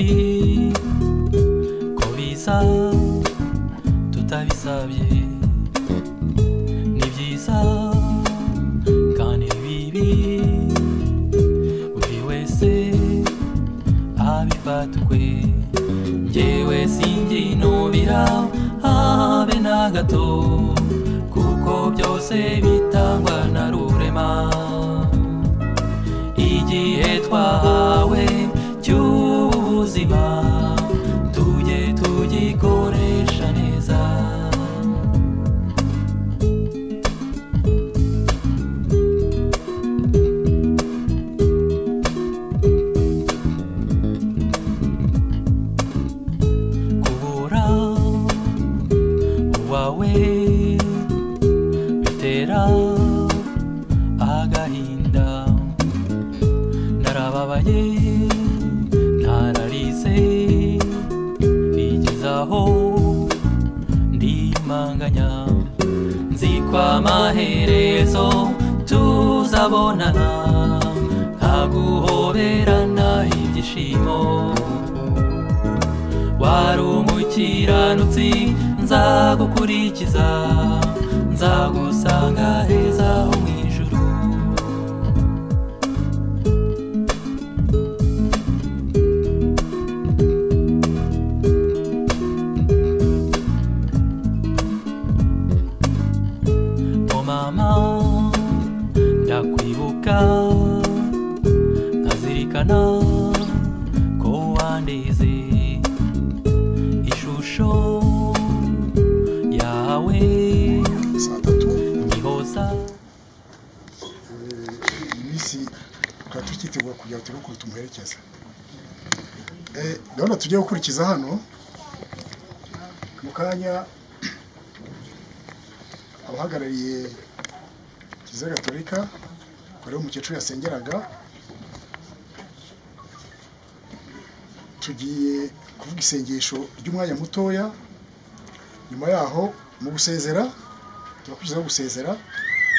kuki ko biza tutabisabye ni byiza kandi bibi buri wese abifata ukwe njyewe singinubira habe na gato kuko byose bitangwa na rurema igihe twahawe cy'ubuzima tujye tugikoresha neza kubura uwawe bitera agahinda narababaye nararize bigezaho ndimanganya nzikwa amaherezo tuzabonana nkaguhoberana ibyishimo wari umukiranutsi nzagukurikiza nzagusanga heza ho mu ijuru mama ndakwibuka nkazirikana ko wandize ishusho yawe nyihoza imisi tukititegura kugira ngo turukuru tumuherekeza gahunda tugiye gukurikiza hano mu kanya abahagarariye Kiliziya Gatolika kuri umukecuru yasengeraga tugiye kuvuga isengesho ry'umwanya mutoya nyuma yaho mu gusezera turakurikizaho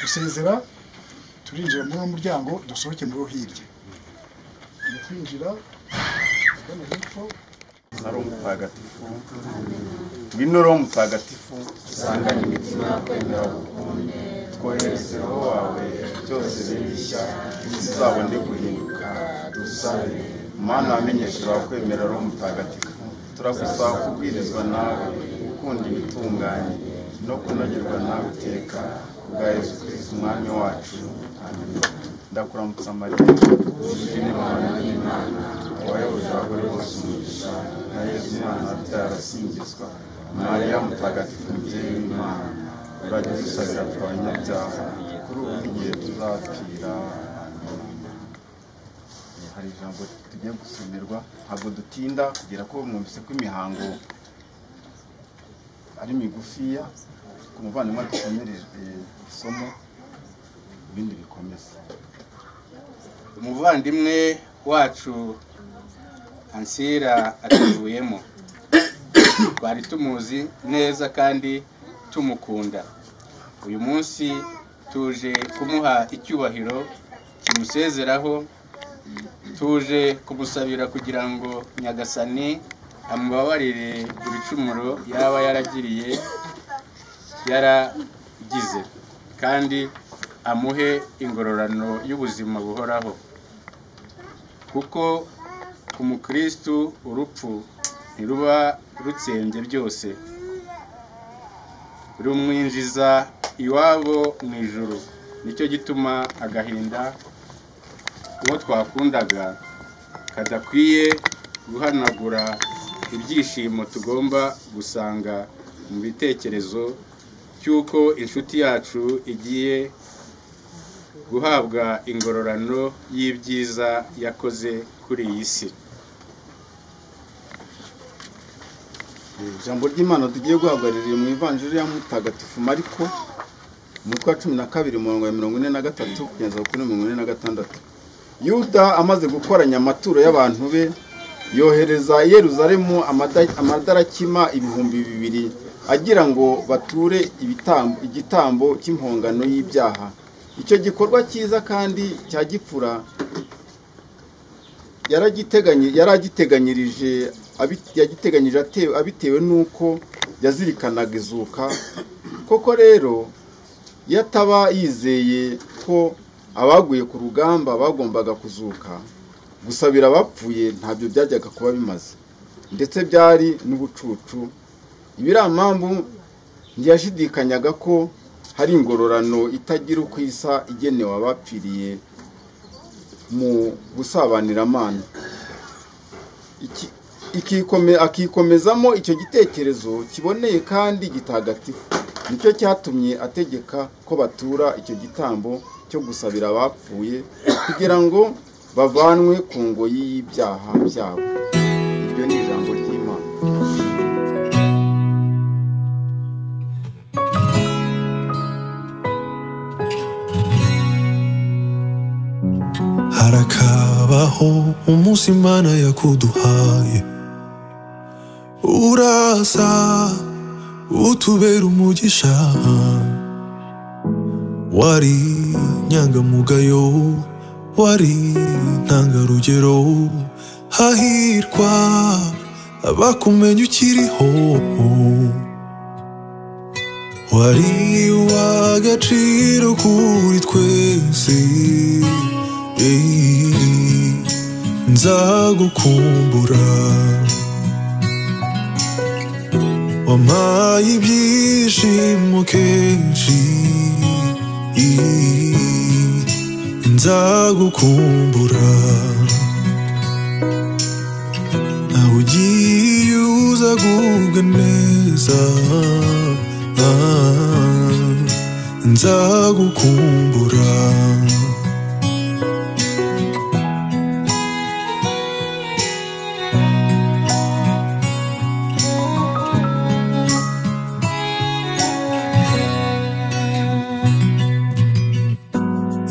gusezera turinjira muri umuryango dusohoke muri hirya twinjira hano hepfo Roho Mutagatifu ngwino Roho Mutagatifu usanganye imitima kwemera ukunde twohereze Roho wawe byose bishya bizabone guhinduka dusabe Mana amenyesha kwemera Roho Mutagatifu turagusaba kubwirizwa nawe gukunda ibitunganye no kunogerwa nawe iteka bwa Yesu Kristo umwami wacu ndakuramutsa Mariya Imana wayoboje abagore bose umugisha na Yesu umwana atarasingizwa Mariya Mutagatifu mubyeyi w'Imana urajya dusabira twabanyabyaha kuri ubu igihe tuzapfira. Hari ijambo tugiye gusomerwa ntabwo dutinda kugira ko mwumvise ko imihango ari migufiya ku muvandimwe dusomerejwe isomo ibindi bikomeza. Umuvandimwe wacu Ansira atuvuyemo twari tumuzi neza kandi tumukunda. Uyu munsi tuje kumuha icyubahiro kimusezeraho, tuje kumusabira kugira ngo Nyagasani amubabarire ibicumuro yaba yaragize kandi amuhe ingororano y'ubuzima buhoraho, kuko ku mukristu urupfu ntiruba rutsembye byose, rumwinjiza iwabo mu ijuru. Nicyo gituma agahinda uwo twakundaga kadakwiye guhanagura ibyishimo tugomba gusanga mu bitekerezo cy'uko inshuti yacu igiye guhabwa ingororano y'ibyiza yakoze kuri iyi si. Ijambo ry'Imana tugiye guhagararira mu Ivanjiri ya Mutagatifu Mariko umutwe wa 12:43 kugeza kuri 46. Yuda amaze gukoranya amaturo y'abantu be yohereza i Yerusalemu amadarakima 2,000 agira ngo bature igitambo cy'impongano y'ibyaha. Icyo gikorwa cyiza kandi cya gipfura yaragiteganyirije abitewe nuko yazirikanaga izuka. Koko rero yataba yizeye ko abaguye ku rugamba bagombaga kuzuka, gusabira abapfuye ntabyo byajyaga kuba bimaze, ndetse byari n'ubucucu. Ibiramambu ntiyashidikanyaga ko hari ingororano itagira uko isa igenewe abapfiriye mu gusabaniramana. Akikomezamo icyo gitekerezo kiboneye kandi gitagatifu, nicyo cyatumye ategeka ko batura icyo gitambo cyo gusabira abapfuye kugira ngo bavanwe ku ngoyi y'ibyaha byabo. Iryo ni ijambo ry'Imana. Harakabaho umunsi Imana yakuduhaye, uraza utubera umugisha. Wari nyangamugayo, wari ntangarugero, hahirwa abakumenya ukiriho. Wari uw'agaciro kuri twese, nzagukumbura. Wampaye ibyishimo kenshi, nzagukumbura. Nawe ugiye uzagubwa neza, nzagukumbura.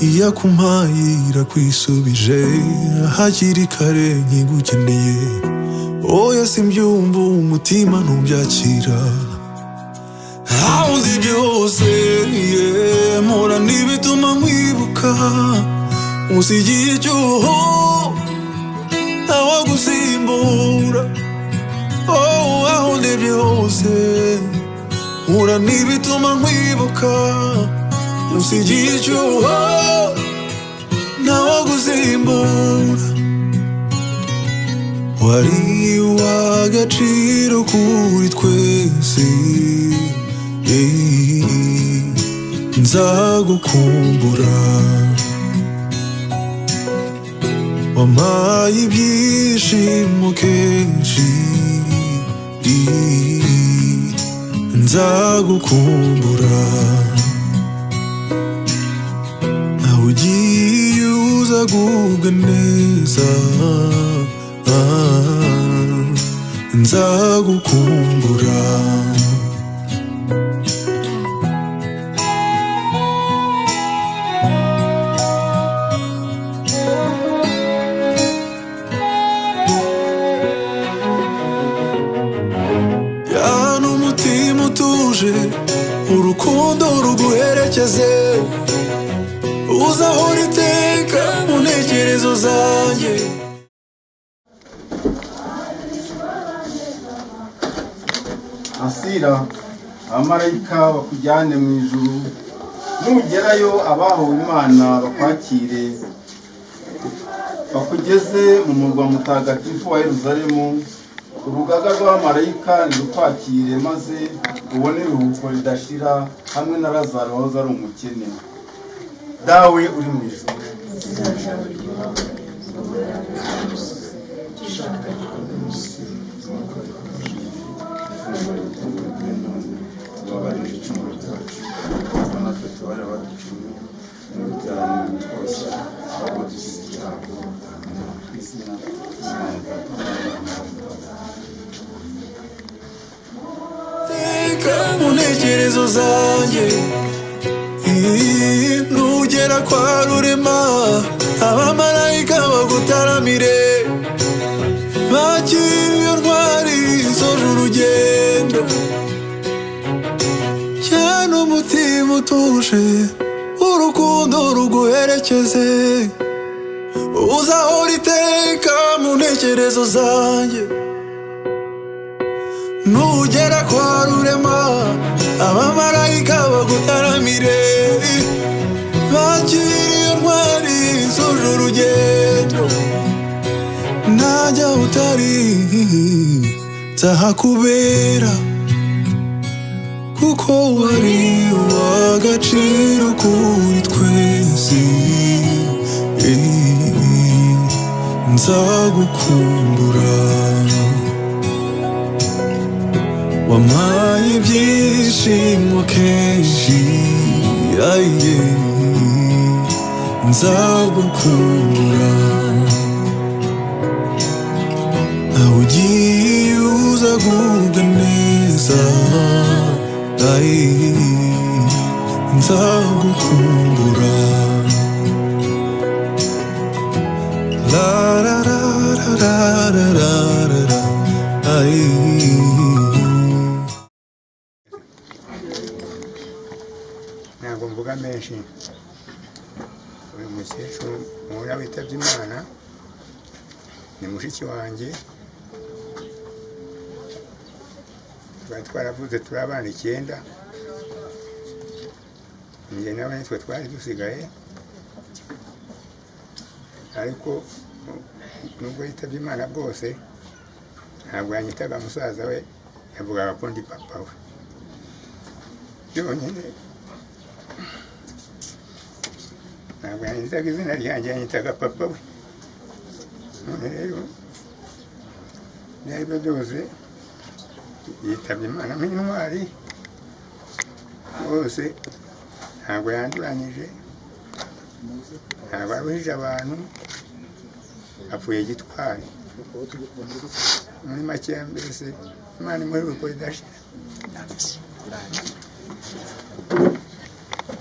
Iyakumpaye irakwisubije hakiri kare nkigukeneye. Oya simbyumva umutima ntubyakira. Aho ndi byose mpora n'ibituma nkwibuka. Musigiye icyuho ntawagusimbura. Aho ndi byose mpora n'ibituma nkwibuka. Musigiye icyuho ntawagusimbura. Wari uw'agaciro kuri twese, nzagukumbura. Wampaye ibyishimo kenshi, nzagukumbura. Nawe ugiye uzagubwa neza, nzagukumbura. Yana umutima utuje, urukundo ruguherekeze. Uzahora iteka mu ntekerezo zanjye. Asira abamarayika bakujyane mu ijuru, nugerayo abahawe Imana bakwakire, bakugeze mu murwa mutagatifu wa Yerusalemu. Urugaga rw'abamarayika nirukwakire, maze ubone iruhuko ridashira hamwe na Lazaro wahoze ari umukene. Dawe uri mu ijuru, mu ntekerezo zanjye. Nugera kwa Rurema, abamarayika bagutaramire. Bakira iyo ntwari isoje urugendo. Cyane umutima utuje, urukundo ruguherekeze. uzahora iteka mu ntekerezo zanjye. Nugera kwa rurema abamarayika bagutaramire, bakiriye ntwari zuje urugendo. Najya utari nzahakubera, kuko wari uw'agaciro kuri twese. Nzagukumbura, wampaye ibyishimo kenshi. Nzagukumbura, aho ugiye uzagubwa neza. Nzagukumbura. La la la la la la la. Ntabwo mvuga menshi. Uyu mukecuru mubona witabye Imana ni mushiki wanjye. Twari twaravuze turi abana 9, njye nawe nitwe twari dusigaye, ariko nubwo yitabye Imana bwose ntabwo yanyitaga musaza we, yavugaga ko ndi papa we byonyine. Ntabwo yanyitaga izina ryanjye, yanyitaga papa we. None rero n'ibyo byose yitabye Imana nk'intwari bose, ntabwo yanduranyije, ntabwo aruhije abantu, apfuye gitwari. Muri make mbese Imana imuhe uko idashira.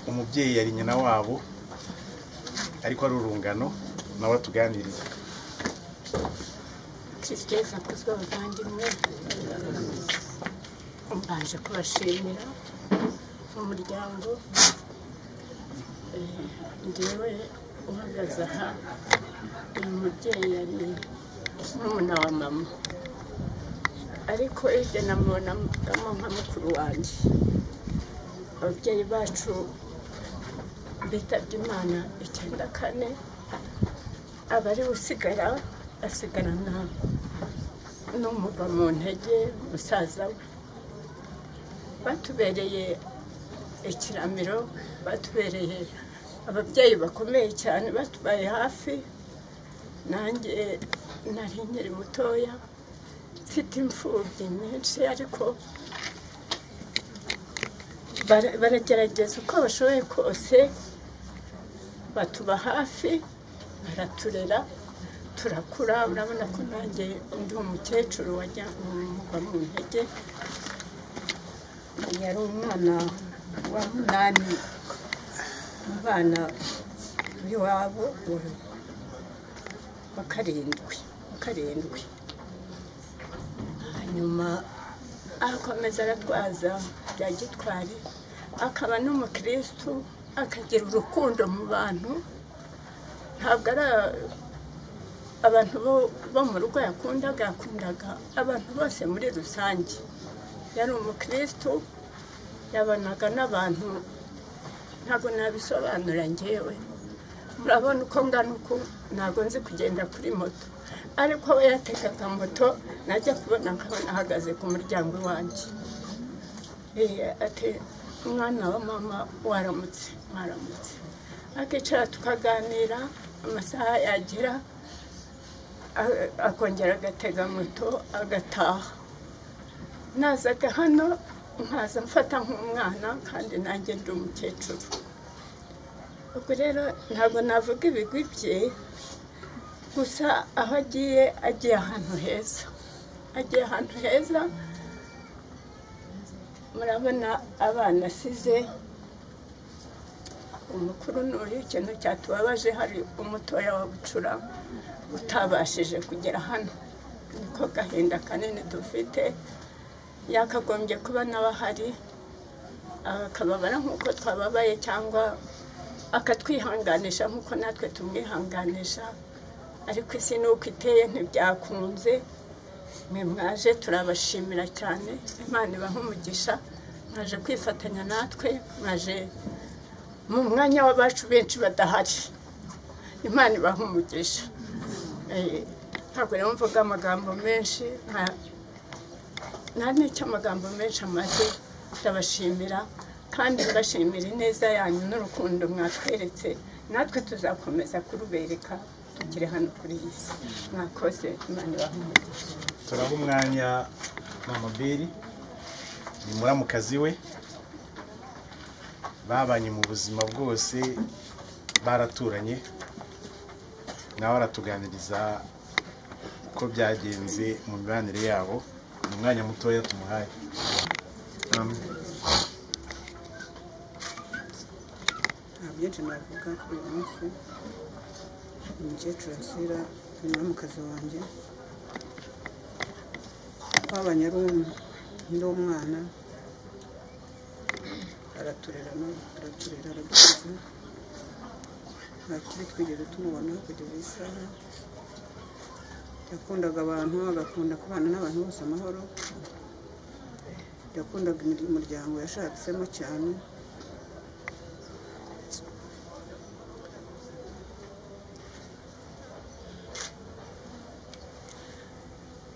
Umubyeyi yari nyina wabo, ariko ari urungano, nawe tuganiriza. Kristo akozwe abavandimwe, mbanje kubashimira umuryango. Njyewe uhagaze aha, uyu mubyeyi yari n'umuna wa mama, ariko ibyo namubonamo nka mukuru wanjye. Ababyeyi bacu bitabye Imana 94, abari usigara asigarana n'umuva mu ntege musaza we. Batubereye ikiramiro, batubereye ababyeyi bakomeye cyane, batubaye hafi. Nanjye nari nkiri mutoya, mfite imfubyi nyinshi, ariko baragerageza uko bashoboye kose, batuba hafi, baraturera, turakura. Urabona ko nanjye ndi umukecuru wajya umuva mu ntege. Yari umwana wa 8 mu bana b'iwabo wa karindwi. Hanyuma akomeza aratwaza bya gitwari, akaba n'umukristo, akagira urukundo mu bantu. Ntabwo ari abantu bo mu rugo yakundaga abantu bose muri rusange. Yari umukristo, yabanaga n'abantu, ntabwo nabisobanura njyewe. Murabona uko ngana uko, ntabwo nzi kugenda kuri moto, ariko we yategaga moto, najya kubona nkabona ahagaze ku muryango wanjye. Ati umwana wa mama waramutse. Akicara tukaganira, amasaha yagera akongera agatega moto agataha. Nazaga hano nkaza mfata nk'umwana, kandi nanjye ndi umukecuru. Ubwo rero ntabwo navuga ibigwi bye, gusa aho agiye ahantu heza. Murabona abana asize, umukuru n'uyu. Ikintu cyatubabaje, hari umutoya wa bucura utabashije kugera hano. Niko gahinda kanini dufite. Yakagombye kuba n'abahari, akababara nk'uko twababaye, cyangwa akatwihanganisha nk'uko natwe tumwihanganisha. ariko isi nuko iteye ntibyakunze. Mwe mwaje turabashimira cyane, Imana ibahe umugisha, mwaje kwifatanya natwe, mwaje mu mwanya w'abacu benshi badahari. Imana ibahe umugisha. Ntabwo rero mvuga amagambo menshi, nta n'icyo amagambo menshi amaze. Ndabashimira kandi mbashimira ineza yanyu n'urukundo mwatweretse, natwe tuzakomeza kurubereka tukiri hano kuri iyi si. Mwakoze, Imana ibahe umugisha. turaha umwanya Mama Beri, ni muramukazi we, babanye mu buzima bwose, baraturanye, nawe aratuganiriza uko byagenze mu mibanire yabo. Ni umwanya mutoya tumuhaye. nta byinshi navuga kuri uyu munsi. Umukecuru Asira ni muramukazi wanjye, twabanye ndi umwana, araturera aradukuza, nta kibi twigeze tumubona kugeza iyi saha. Yakundaga abantu, agakunda kubana n'abantu bose amahoro, yakundaga umuryango yashatsemo cyane.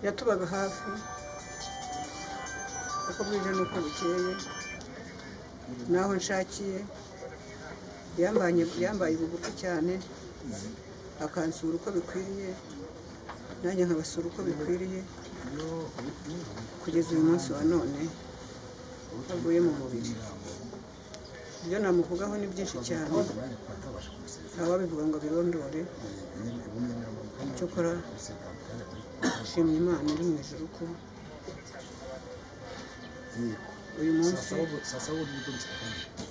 Yatubaga hafi uko bwije n'uko bukeye, naho nshakiye yambaye bugufi cyane, akansura uko bikwiriye, nanjye nkabasura uko bikwiriye, kugeza uyu munsi wa none avuye mu mubiri. Ibyo namuvugaho ni byinshi cyane, ntawabivuga ngo birondore. Cyokora nshimye Imana iri mu ijuru ko uyu munsi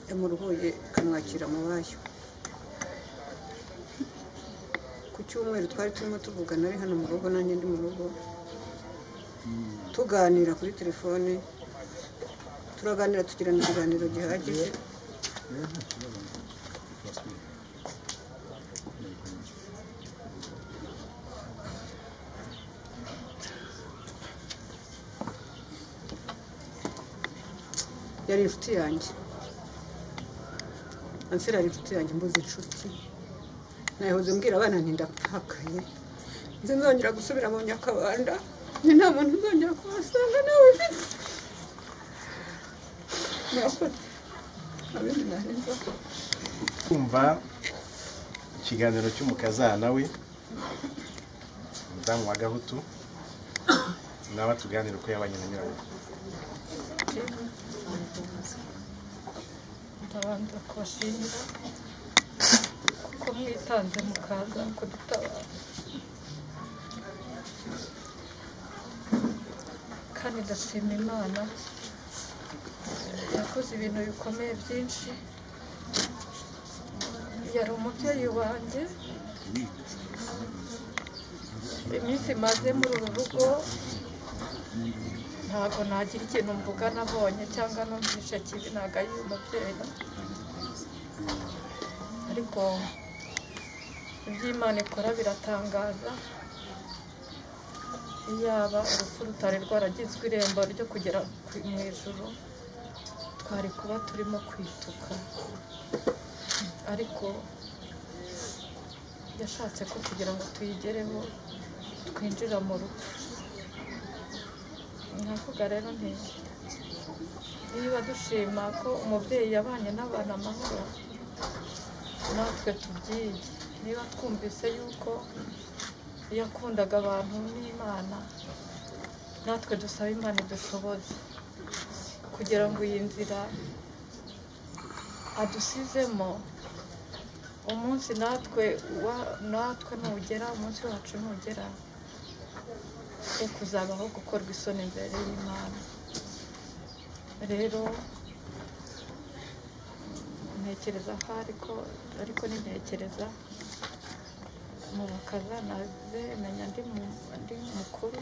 yamuruhuye ikamwakira mu bayo. Ku cyumweru twari turimo tuvugana ari hano mu rugo, nanjye ndi mu rugo, tuganira kuri telefone, turaganira tugirana ikiganiro gihagije. Yari inshuti yanjye, Ansira yari inshuti yanjye, mbuze inshuti. Nahoze mbwira abana nti ndapfakaye, nzongera gusubira mu Nyakabanda, ni nta muntu uzongera kuhasanga nawe ufite. Murakoze, abindi narenza. Kumva ikiganiro cy'umukazana we, umudamu wa Gahutu, nawe tuganira uko yabanye na nyirawe. Ndabanza kubashimira kuko mwitanze mukaza kudutabara, kandi ndashima Imana yakoze ibintu bikomeye byinshi. Yari umubyeyi wanjye, iminsi maze muri uru rugo ntabwo nagira ikintu mvuga nabonye cyangwa numvishe kibi, ntabwo ari umubyeyi. Ariko ibyo Imana ikora biratangaza. Iyaba urupfu rutari rwaragizwe irembo ryo kugera mu ijuru, twari kuba turimo kwituka. Ariko yashatse ko kugira ngo tuyigereho twinjira mu rupfu. Nkavuga rero nti niba dushima ko umubyeyi yabanye n'abana amahoro, natwe tubyige. Niba twumvise yuko yakundaga abantu n'Imana, natwe dusaba Imana idushoboze kugira ngo iyi nzira adusizemo umunsi natwe nugera, umunsi wacu nugera, wo kuzabaho gukorwa isoni imbere y'Imana. Rero ntekereza ko ariko nintekereza mu bakazana be, menya ndi mukuru,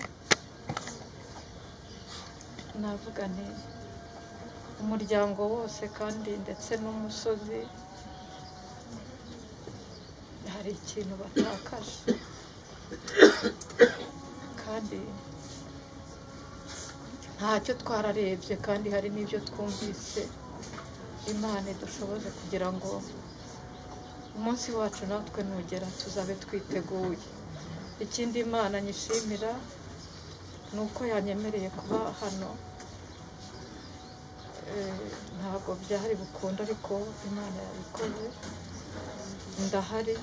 navuga nti umuryango wose kandi ndetse n'umusozi hari ikintu batakaje. kandi ntacyo twararebye kandi hari n'ibyo twumvise. Imana idushoboze kugira ngo umunsi wacu natwe nugera tuzabe twiteguye. Ikindi Imana nyishimira ni uko yanyemereye kuba hano. Ntabwo byari bukunda ariko Imana yabikoze, ndahari.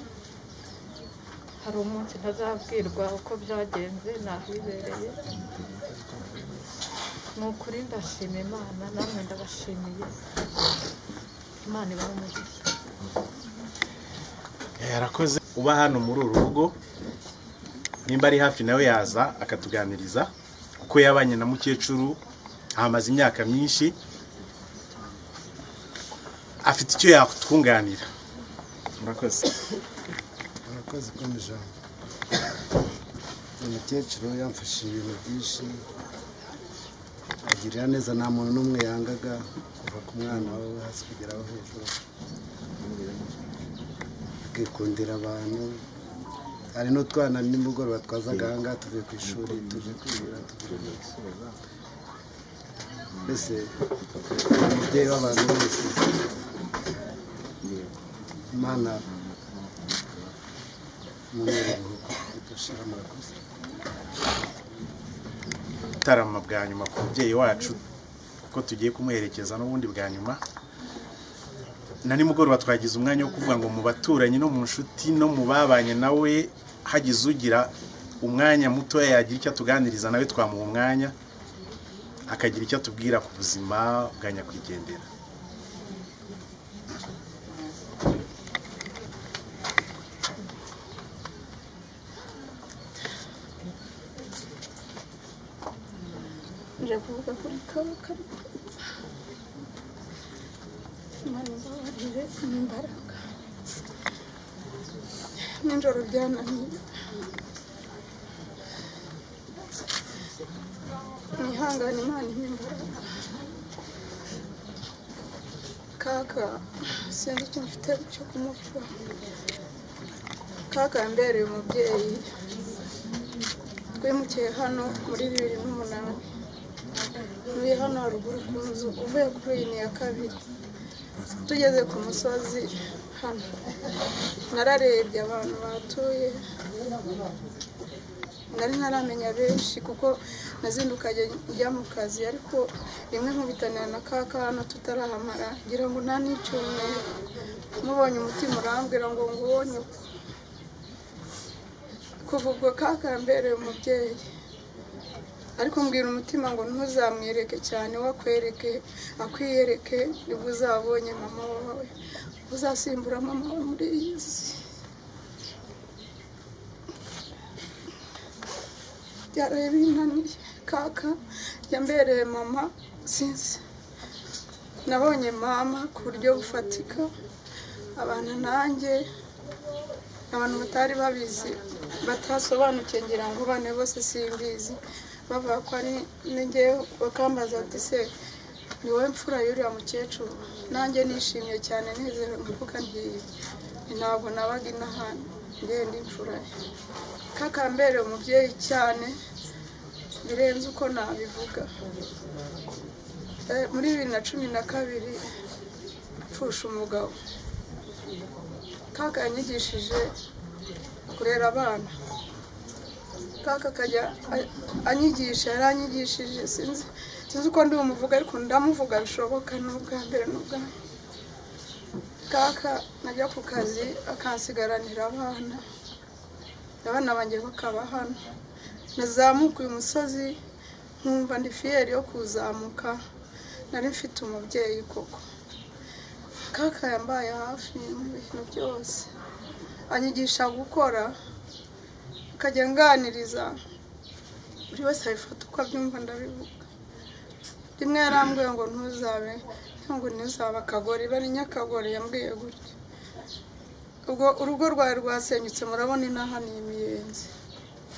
Hari umunsi ntazabwirwa uko byagenze, nahibereye. Ni ukuri ndashima Imana, namwe ndabashimiye. Imana ibahe umugisha. Yarakoze uba hano muri uru rugo, nimba ari hafi nawe yaza akatuganiriza kuko yabanye na mukecuru ahamaze imyaka myinshi, afite icyo yakutwunganira. Murakoze. Murakoze kumija. Umukecuru yamfashije ibintu byinshi, agirira neza, nta muntu n'umwe yangaga kuva ku mwana we hasi kugera aho hejuru, akikundira abantu. Hari n'utwana nimugoroba twazaga aha ngaha tuvuye ku ishuri tuje kwigira, mbese umubyeyi w'abantu bose. Imana mudushira. Murakoze. Tarama bwa nyuma ku mubyeyi wacu ko tugiye kumuherekeza n'ubundi bwa nyuma. Na nimugoroba twagize umwanya wo kuvuga ngo mu baturanyi no mu nshuti no mu babanye nawe hagize ugira umwanya muto yagira icyo tuganiriza nawe twamuha umwanya akagira icyo tubwira ku buzima bwa nyakwigendera. nje kuvuga kuri kaka Imana ibabarire n'imbaraga. Nijoro byananiye, nihangane Imana impa imbaraga. Kaka sinzi icyo mfite cyo kumuvuga. Kaka yambereye umubyeyi. Twimukiye hano muri 2008. Ntuye hano haruguru ku nzu uvuye kuri iyi ni ya kabiri. Tugeze ku musozi hano, nararebye abantu batuye, nari ntaramenya benshi kuko nazindukanye njya mu kazi, ariko rimwe nkubitanira na kaka hano tutarahamara, ngira ngo nta n'icyumweru mubonye umutima urambwira ngo ngubonye. Kuva ubwo kaka yambereye umubyeyi, ariko mbwira umutima ngo ntuzamwereke cyane, wakwereke akwiyereke, nibwo uzabonye mama wawe, uzasimbura mama wawe muri iyi si. Byaraye binaniye. Kaka yambereye mama, sinzi, nabonye mama ku buryo bufatika. Abantu nanjye, abantu batari babizi, batasobanukiye, ngira ngo bane bose simbizi, bavuga ko ari ninjye, bakambaza ati se ni wowe mfura y'uriya mukecuru? Nanjye nishimye cyane, nizere mvuga nti ntabwo nabaga inahana, ngende imfura ye. Kaka yambereye umubyeyi cyane birenze uko nabivuga. Muri 2012 mfusha umugabo. Kaka yanyigishije kurera abana. Kaka akajya anyigisha, yaranyigishije, sinzi uko ndi umuvuga, ariko ndamuvuga bishoboka. N'ubwa mbere n'ubwa Kaka najya ku kazi akansigaranira abana banjye bakaba hano. Nazamuka uyu musozi nkumva ndi fiyeri yo kuzamuka, nari mfite umubyeyi koko. Kaka yambaye hafi mu bintu byose, anyigisha gukora, akajya nganiriza, buri wese abifata uko abyumva. Ndabivuga rimwe yarambwiye ngo ntuzabe ngo ntuzaba akagore, bari nyakagore, yambwiye gutya. Ubwo urugo rwawe rwasenyutse, murabona inaha ni imiyenzi.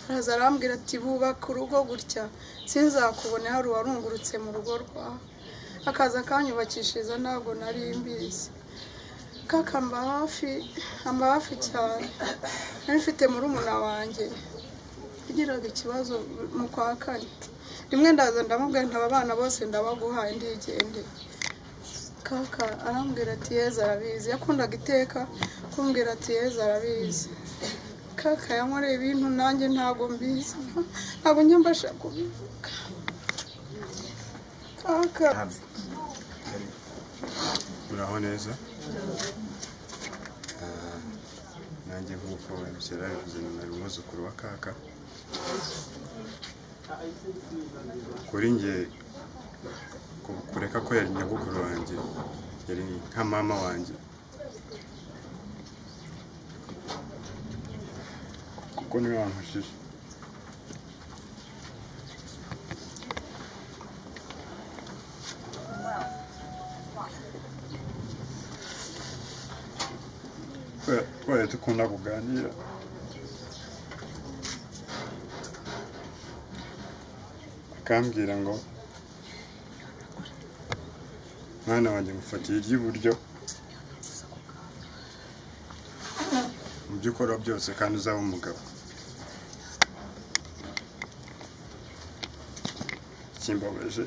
Araza arambwira ati bubaka urugo gutya sinzakubone hari uwarungurutse mu rugo rwawe. Akaza akanyubakishiriza, ntabwo nari mbizi. Kaka amba hafi cyane. Nari mfite murumuna wanjye yagiraga ikibazo mu kwa kane rimwe ndaza ndamubwira nti aba bana bose ndabaguhaye ndigende kaka arambwira ati Yezu arabizi yakundaga iteka kumbwira ati Yezu arabizi kaka yankoreye ibintu nanjye ntabwo mbizi ntabwo njya mbasha kubivuga kaka uraho neza nanjye nk'uko wabishyira bivuze nari umwuzukuru wa kaka kuri njye kureka ko yari nyogokuru wanjye yari nka mama wanjye kuko niwe wamfashije twari dukunda kuganira akambwira ngo mwana wanjye ngufatiye iry'iburyo mu byo ukora byose kandi uzaba umugabo kimbabaje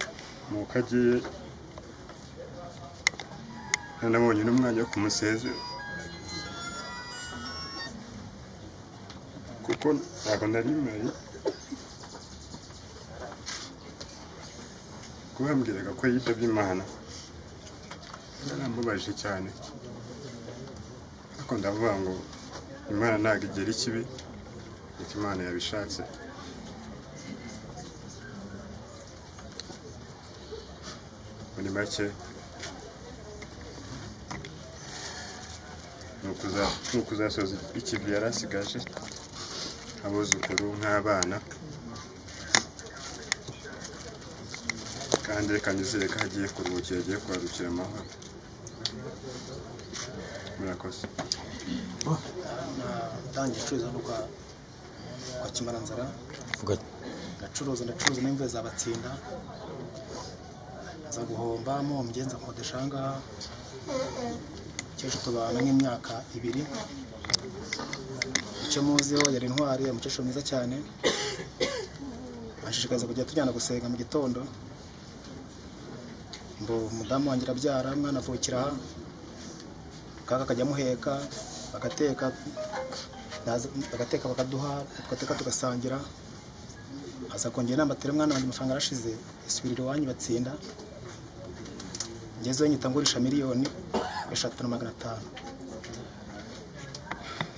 nuko agiye nanabonye n'umwanya wo kumusezera kuko ntabwo nari mpari kubambwiraga ko yitabye Imana narambabaje cyane ariko ndavuga ngo Imana ntabwo igera ikibi ariko Imana yabishatse muri make ni ukuzasoza ikivi yari asigaje abuzukuru nk'abana kandi reka nizere ko agiye kuruhukira agiye kuharukira amahoro murakoze natangiye gucuruza no kwa Kimaranzara ndacuruza n'imvura zabatsinda za guhomba mu mgenza nkodesha ngaha cyeje tubana nk'imyaka 2 icyo muziho yari intwari umukecuru mwiza cyane ashishikaza kujya tujyana gusenga mu gitondo mbo umudamu wanjye arabyara mwana avukira kaka kajya muheka bagateka bakaduha tugateka tugasangira aza kongera n'amatere mwana wanjye amafaranga arashize isubirira iwanyu batsinda ngezeyo nyita ngurisha miliyoni 3,500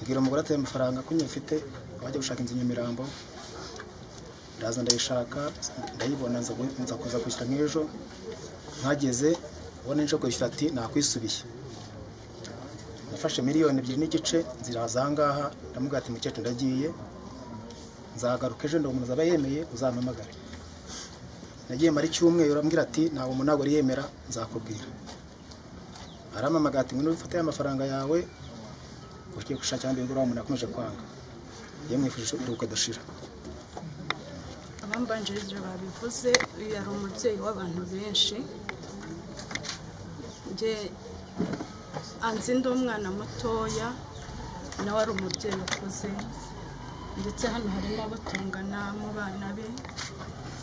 mbwira umugore ateye amafaranga ko nyifite wajya gushaka inzu Nyamirambo ndaza ndayishaka ndayibona nza kuza kwishyura nk'ejo nkageze ubona nje kwishyura ati nakwisubiye nafashe miliyoni 2 ziraza ahangaha ndamubwira ati mukecuru ndagiye nzagaruka ejo ndo umuntu azaba yemeye uzampamagare nagiye mari cyumweru urambwira ati ntabwo umuntu ntabwo yemera nzakubwira arampamagara ati ngwino ufate amafaranga yawe ugiye gushakira mbere ngo umuntu akomeje kwanga yemwifuje uruko dashira abambanjirije babivuze yari umubyeyi w'abantu benshi nge anzi ndi umwana mutoya nawe ari umubyeyi ukuze ndetse hano harimo abo tungana mu bana be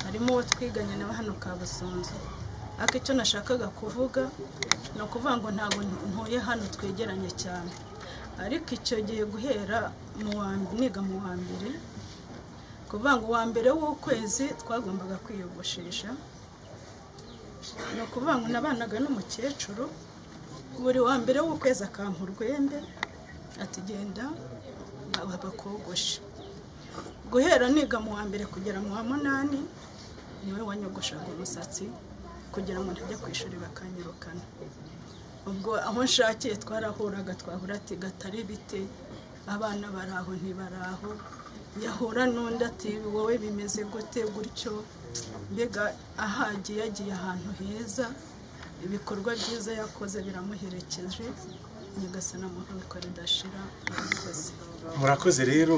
harimo uwo twiganye nawe hano Kabasonzo ariko icyo nashakaga kuvuga ni ukuvuga ngo ntabwo ntuye hano twegeranye cyane ariko icyo gihe guhera niga mu wa mbere kuvuga ngo wa mbere w'ukwezi twagombaga kwiyogoshesha ni ukuvuga ngo nabanaga n'umukecuru buri wa mbere w'ukwezi akampa urwembe ati genda bakogosha guhera niga mu wa mbere kugera mu wa 8 niwe wanyogoshaga umusatsi kugira ngo ntajya ku ishuri bakanyirukana ubwo aho nshakiye twarahuraga twahura ati gatari bite abana baraho ntibaraho yahura n'undi ati wowe bimeze gute gutyo mbega ahagiye yagiye ahantu heza ibikorwa byiza yakoze biramuherekeje nyagasana mu ruko ridashira murakoze rero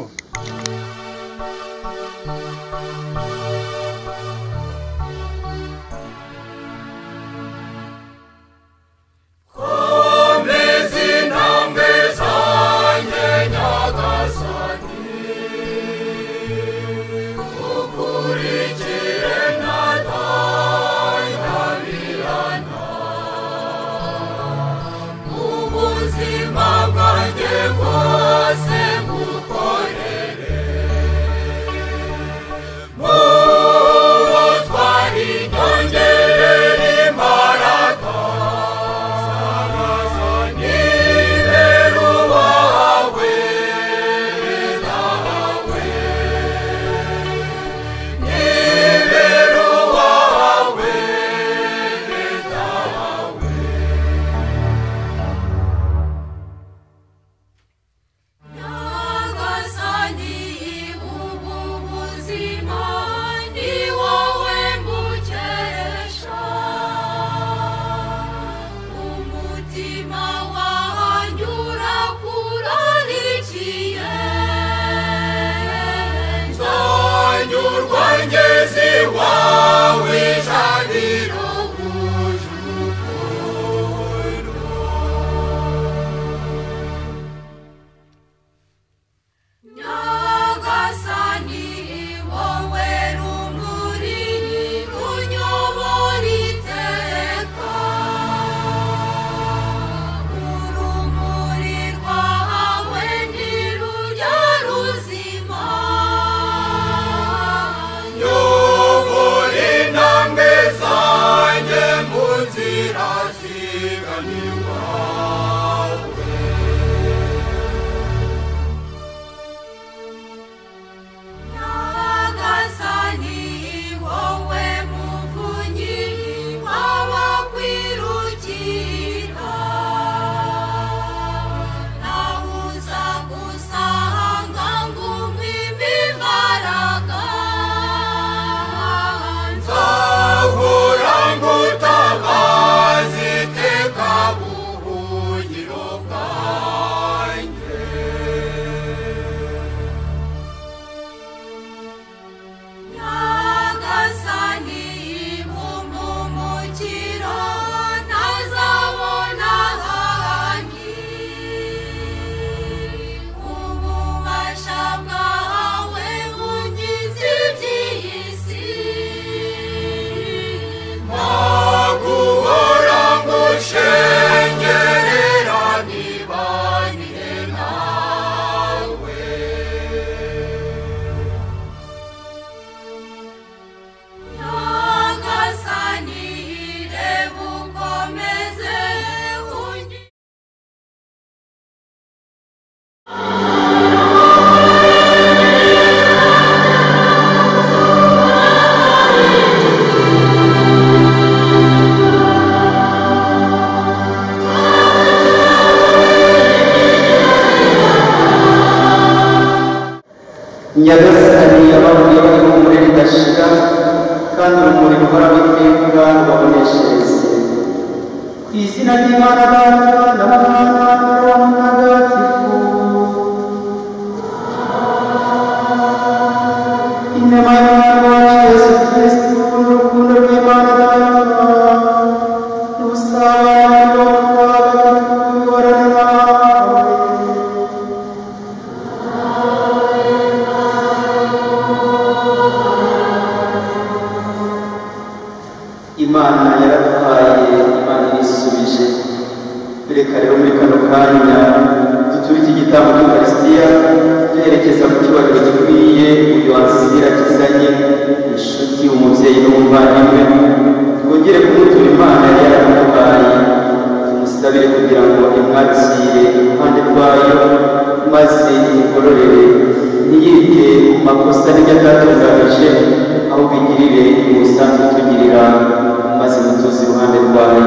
guhora witeka baboneshereze ku izina ry'Imana Data na Mwana na Roho Mutagatifu. Inema y'Umwami wacu Yesu Kristo n'urukundo rw'Imana Data n'ubusabane bw'Roho Mutagatifu bihorane nawe. Imana yaraduhaye, Imana irisubije. Reka rero muri kano kanya duture iki gitambo cy'Ukaristiya duherekeza mu cyubahiro gikwiye uyu Ansira kizanye inshuti, umubyeyi n'umuvandimwe. Twongere kumutura Imana yari yaraduhaye, tumusabire kugira ngo imwakire iruhande rwayo maze imugororere, ntiyite ku makosa n'ibyo atatunganije, ahubwo igirire umusanzu tugirira maze mutuze iruhande rwayo.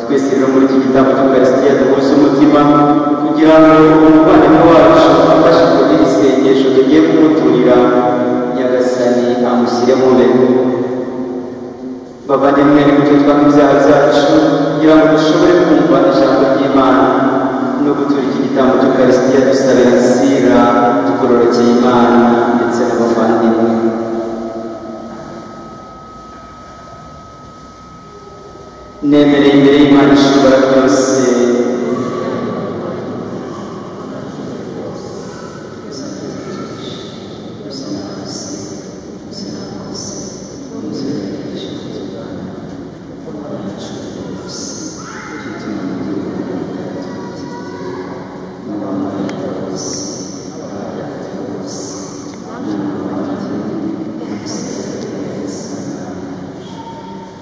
Twese rero muri iki gitambo cy'Ukaristiya duhuze umutima kugira ngo umuvandimwe wacu afashe kugira isengesho tugiye kumuturira, Nyagasani amushyire mu ntebe. Bavandimwe, nimutwe twaka ibyaha byacu kugira ngo dushobore kumva ijambo ry'Imana no gutura iki gitambo cy'Ukaristiya dusabira Ansira tugororokeye Imana ndetse n'abavandimwe. Nemereye imbere y'Imana ishobora byose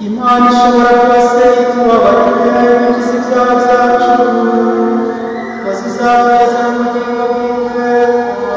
Imana ishobora byose itubabarire ibigize ibyaha byacu maze izatugeza mu bugingo bw'iteka.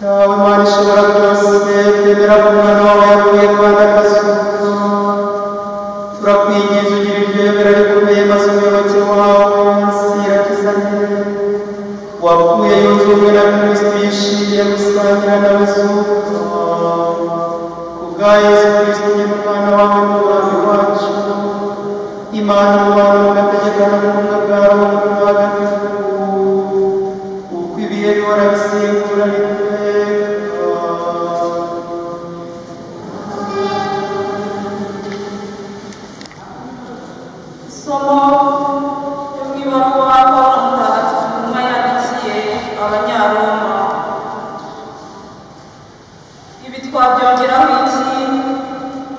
Dawe Imana ishobora byose, twemera ko umwana wawe yavuye kandi akazuka. Turakwinginze ugire iryemera rikomeye maze umuyoboke wawe Ansira kizanye wapfuye yunze ubumwe na Kristo yishimiye gusangira nawe zuka. Kubwa Yesu Kristo nyine umwana wawe n'umwami wacu, Imana umubano mugategekana mu bumwe bwawe mutagatifu, uko ibihe bihora bisimburana iteka. Isomo ryo mu ibaruwa Pawulo Mutagatifu intumwa yandikiye Abanyaroma. Ibi twabyongeraho iki?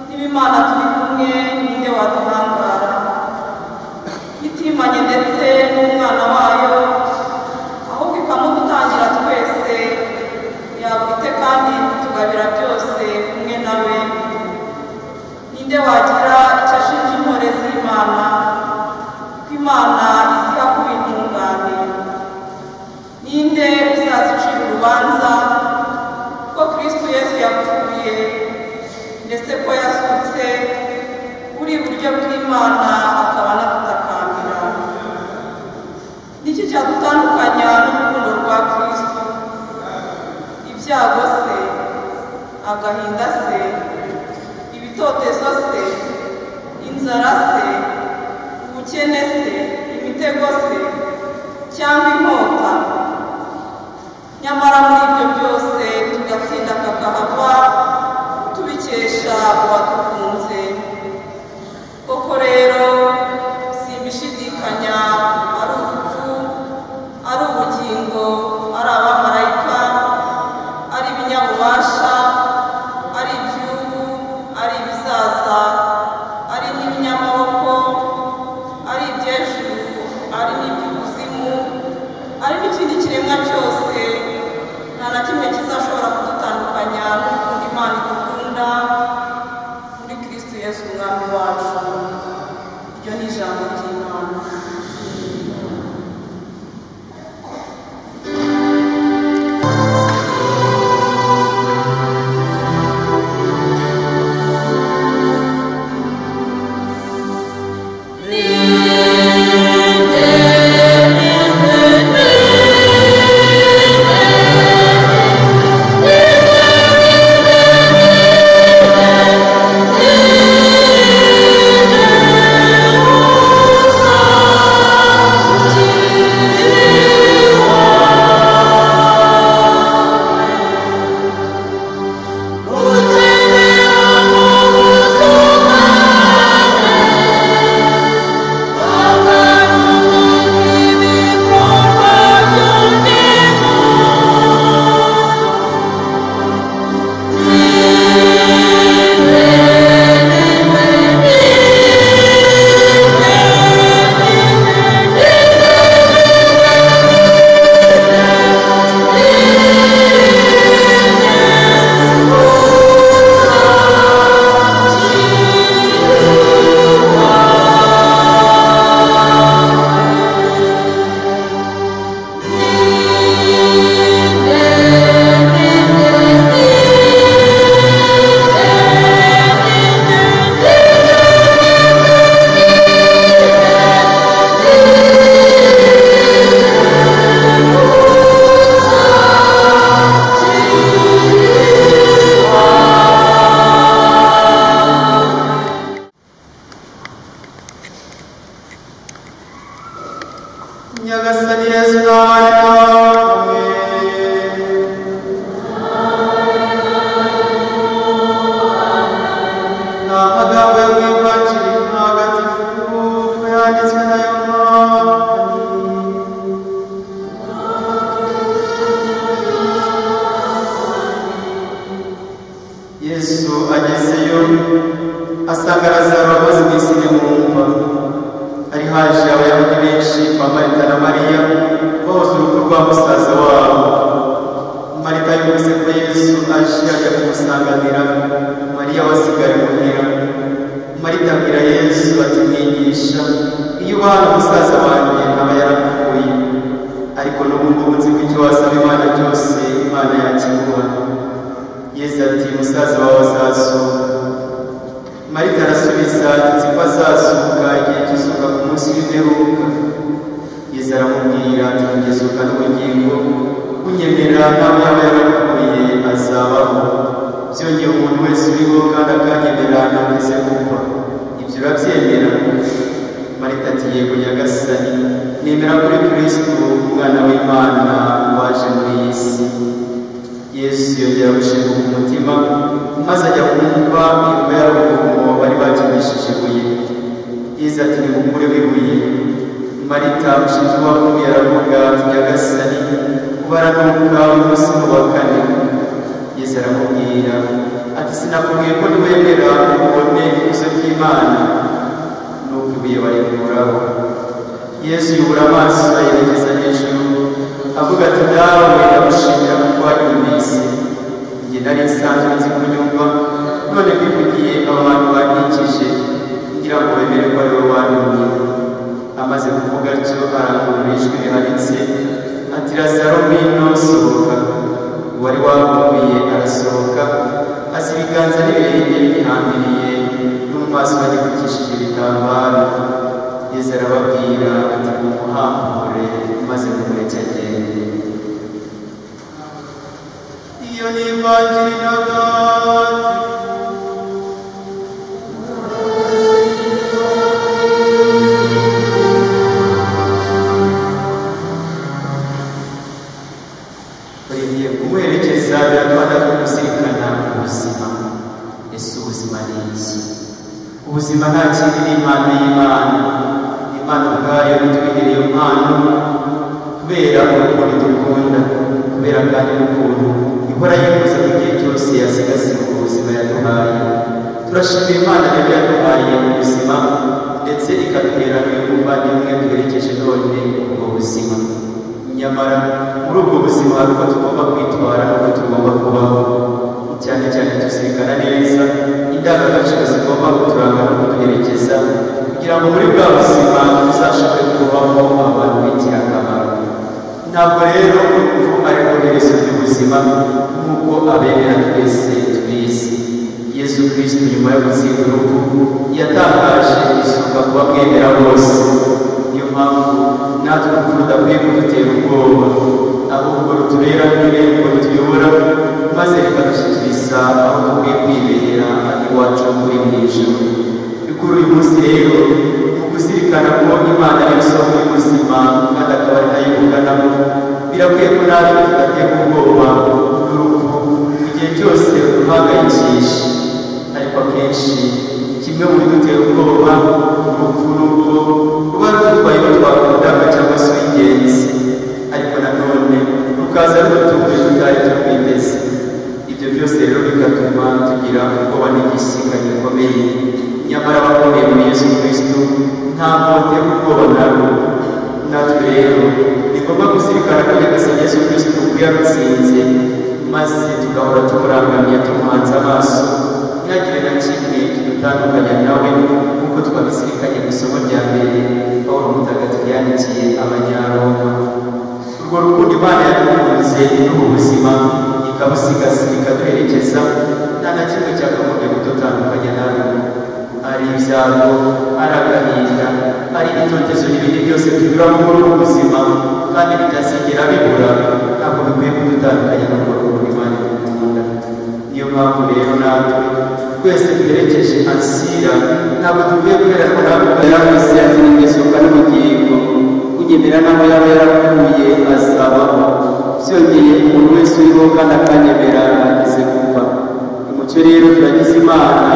Niba Imana turi kumwe, ninde waduhangara? Itimanye ndetse n'umwana wayo, ahubwo ikamudutangira twese, yaba Imana akaba anadutakambira. Niki cyadutandukanya n'urukundo rwa Kristo? Ibyago se, agahinda se, ibitotezo se, inzara se, ubukene se, imitego se, cyangwa inkota? Nyamara muri ibyo byose tugatsinda kakahava tubikesha uwadukunze. Koko rero simbishidikanya, ari urupfu, ari ubugingo, ari abamarayika, ari ibinyabubasha, ari iby'ubu, ari ibizaza, ari n'ibinyamaboko, ari iby'ejuru, ari n'iby'ubuzimu, ari n'ikindi kiremwa cyose, nta na kimwe kizashobora kudutandukanya n'urukundo Imana idukunda muri Kristo Yesu umwami wacu. Iryo ni ijambo ry'Imana. Nyagasani Yesu nawe namwe. Ni amagambo yo mu Ivanjiri ntagatifu uko yanditswe na Yohani. Yesu agezeyo asanga Lazaro amaze iminsi ine mu mva. Hari haje abayahudi benshi kwa Marita na Mariya bahoze urupfu rwa musaza wabo. Marita yumvise ko Yesu aje ajya kumusanganira, Mariya wasigara imuhira. Marita abwira Yesu ati, mwigisha, iyo ubana musaza wanjye aba yarapfuye, ariko n'ubu ngubu nzi ko icyo wasaba Imana cyose Imana yakiguha. Yesu ati, musaza wawe azazuka. Marita arasubiza ati, nzi ko azazuka igihe cy'izuka ku munsi w'imperuka. Yesu aramubwira ati, ngezuka n'ubugingo, unyemera nawe yaba yarapfuye azabaho. Byongeye umuntu wese uriho kandi akanyemera ntageze gupfa. Ibyo urabyemera? Marita ati, yego Nyagasani, nemera kuri Kristo umwana w'Imana waje muri iyi si. Yesu yongera gushenguka umutima maze ajya kumva yuko yari umuvumo bari bakingishije ibuye. Yesu ati, nimukureho ibuye. Marita mushinja wapfuye aravuga ati, Nyagasani, ubaranuka uyu munsi mu wa kane. Yesu aramubwira ati, sinakubwiye ko niwemera ubone ikuzo ry'Imana? Nuko ibuye barikuraho. Yesu yubura amaso ayerekeza hejuru avuga ati, dawe ndagushimira kuko wanyumvise. Njye nari nsanzwe nzi kunyumva, none mbivugiye aba bantu bankikije kugira ngo bemere ko ari wowe wantumye. Amaze kuvuga atyo arangurura ijwi rihanitse ati, Lazaro ngwino sohoka. Uwari wapfuye arasohoka, aza ibiganza n'ibirenge bigihambiriye no mu maso bagipfukishije ibitambaro. iyo ni ivanjiri ntagatifu. Tugiye kumuherekeza biratwara kuzirikana ubuzima. Ese ubuzima ni iki? Ubuzima nta kindi ni impano y'Imana. Imana ubwayo itwihereye impano kubera urukundo dukunda, kubera kandi n'ukuntu ihora yifuza ko igihe cyose yasigasira ubuzima yaduhaye. Turashimira Imana rero yaduhaye ubuzima ndetse ikaduhera n'umuvandimwe duherekeje none ubwo buzima. Nyamara muri ubwo buzima hari uko tugomba kwitwara n'uko tugomba kubaho, cyane cyane tuzirikana neza indangagaciro zigomba kuturanga no kuduherekeza kugira ngo muri bwa buzima tuzashobore kubaho abantu b'ingirakamaro. Ntabwo rero urupfu ari rwo herezo ry'ubuzima nk'uko abemera twese tubizi. Yesu Kristo nyuma yo gutsinda urupfu yatangaje isumba kuba mwemera bose. Niyo mpamvu natwe urupfu rudakwiye kudutera ubwoba, ahubwo rutubera nk'irembo rituyobora maze rikadushyikiriza aho dukwiye kwiberera iwacu kuri mu ijuru. Kuri uyu munsi rero mu kuzirikana ko Imana ari isoko y'ubuzima kandi akaba ari nayo ibuganamo, birakwiye ko natwe tudaterwa ubwoba n'urupfu igihe cyose ruduhangayikisha. Ariko akenshi kimwe mu bidutera ubwoba urupfu n'ubwo ruba rudutwaye ko twakundaga cyangwa se ingenzi, ariko nanone rukaza rudutunguye tutari turwiteze. Ibyo byose rero bigatuma tugira ubwoba n'igishyika gikomeye. Nyamara abakomeye muri Yesu Kristo ntabwo baterwa ubwoba nabo. Natwe rero ni ngombwa kuzirikana ko Nyagasani Yesu Kristo ubwo yarutsinze, maze tugahora tumurangamiye tumuhanze amaso, ntihagire na kimwe kidutandukanya nawe, nk'uko twabizirikanye mu isomo rya mbere Pawulo Mutagatifu yandikiye Abanyaroma. Urwo rukundo Imana yadukunze n'ubu buzima ikabusigasira ikaduherekeza, nta na kimwe cyakagombye kudutandukanya nawe. Ari ibyago, ari agahinda, ari ibitotezo n'ibindi byose tunyuramo muri ubu buzima kandi bitazigera bibura, ntabwo bikwiye kudutandukanya n'urwo rukundo Imana idukunda. Niyo mpamvu rero natwe twese duherekeje Ansira ntabwo dukwiye guheranwa n'abo yaravuze ati n'ingesoka n'ubugingo, kunyemera n'aho yaba yarapfuye azabaho, byongeye umuntu wese uriho kandi akanyemera ageze gupfa. Umucyo rero turagize Imana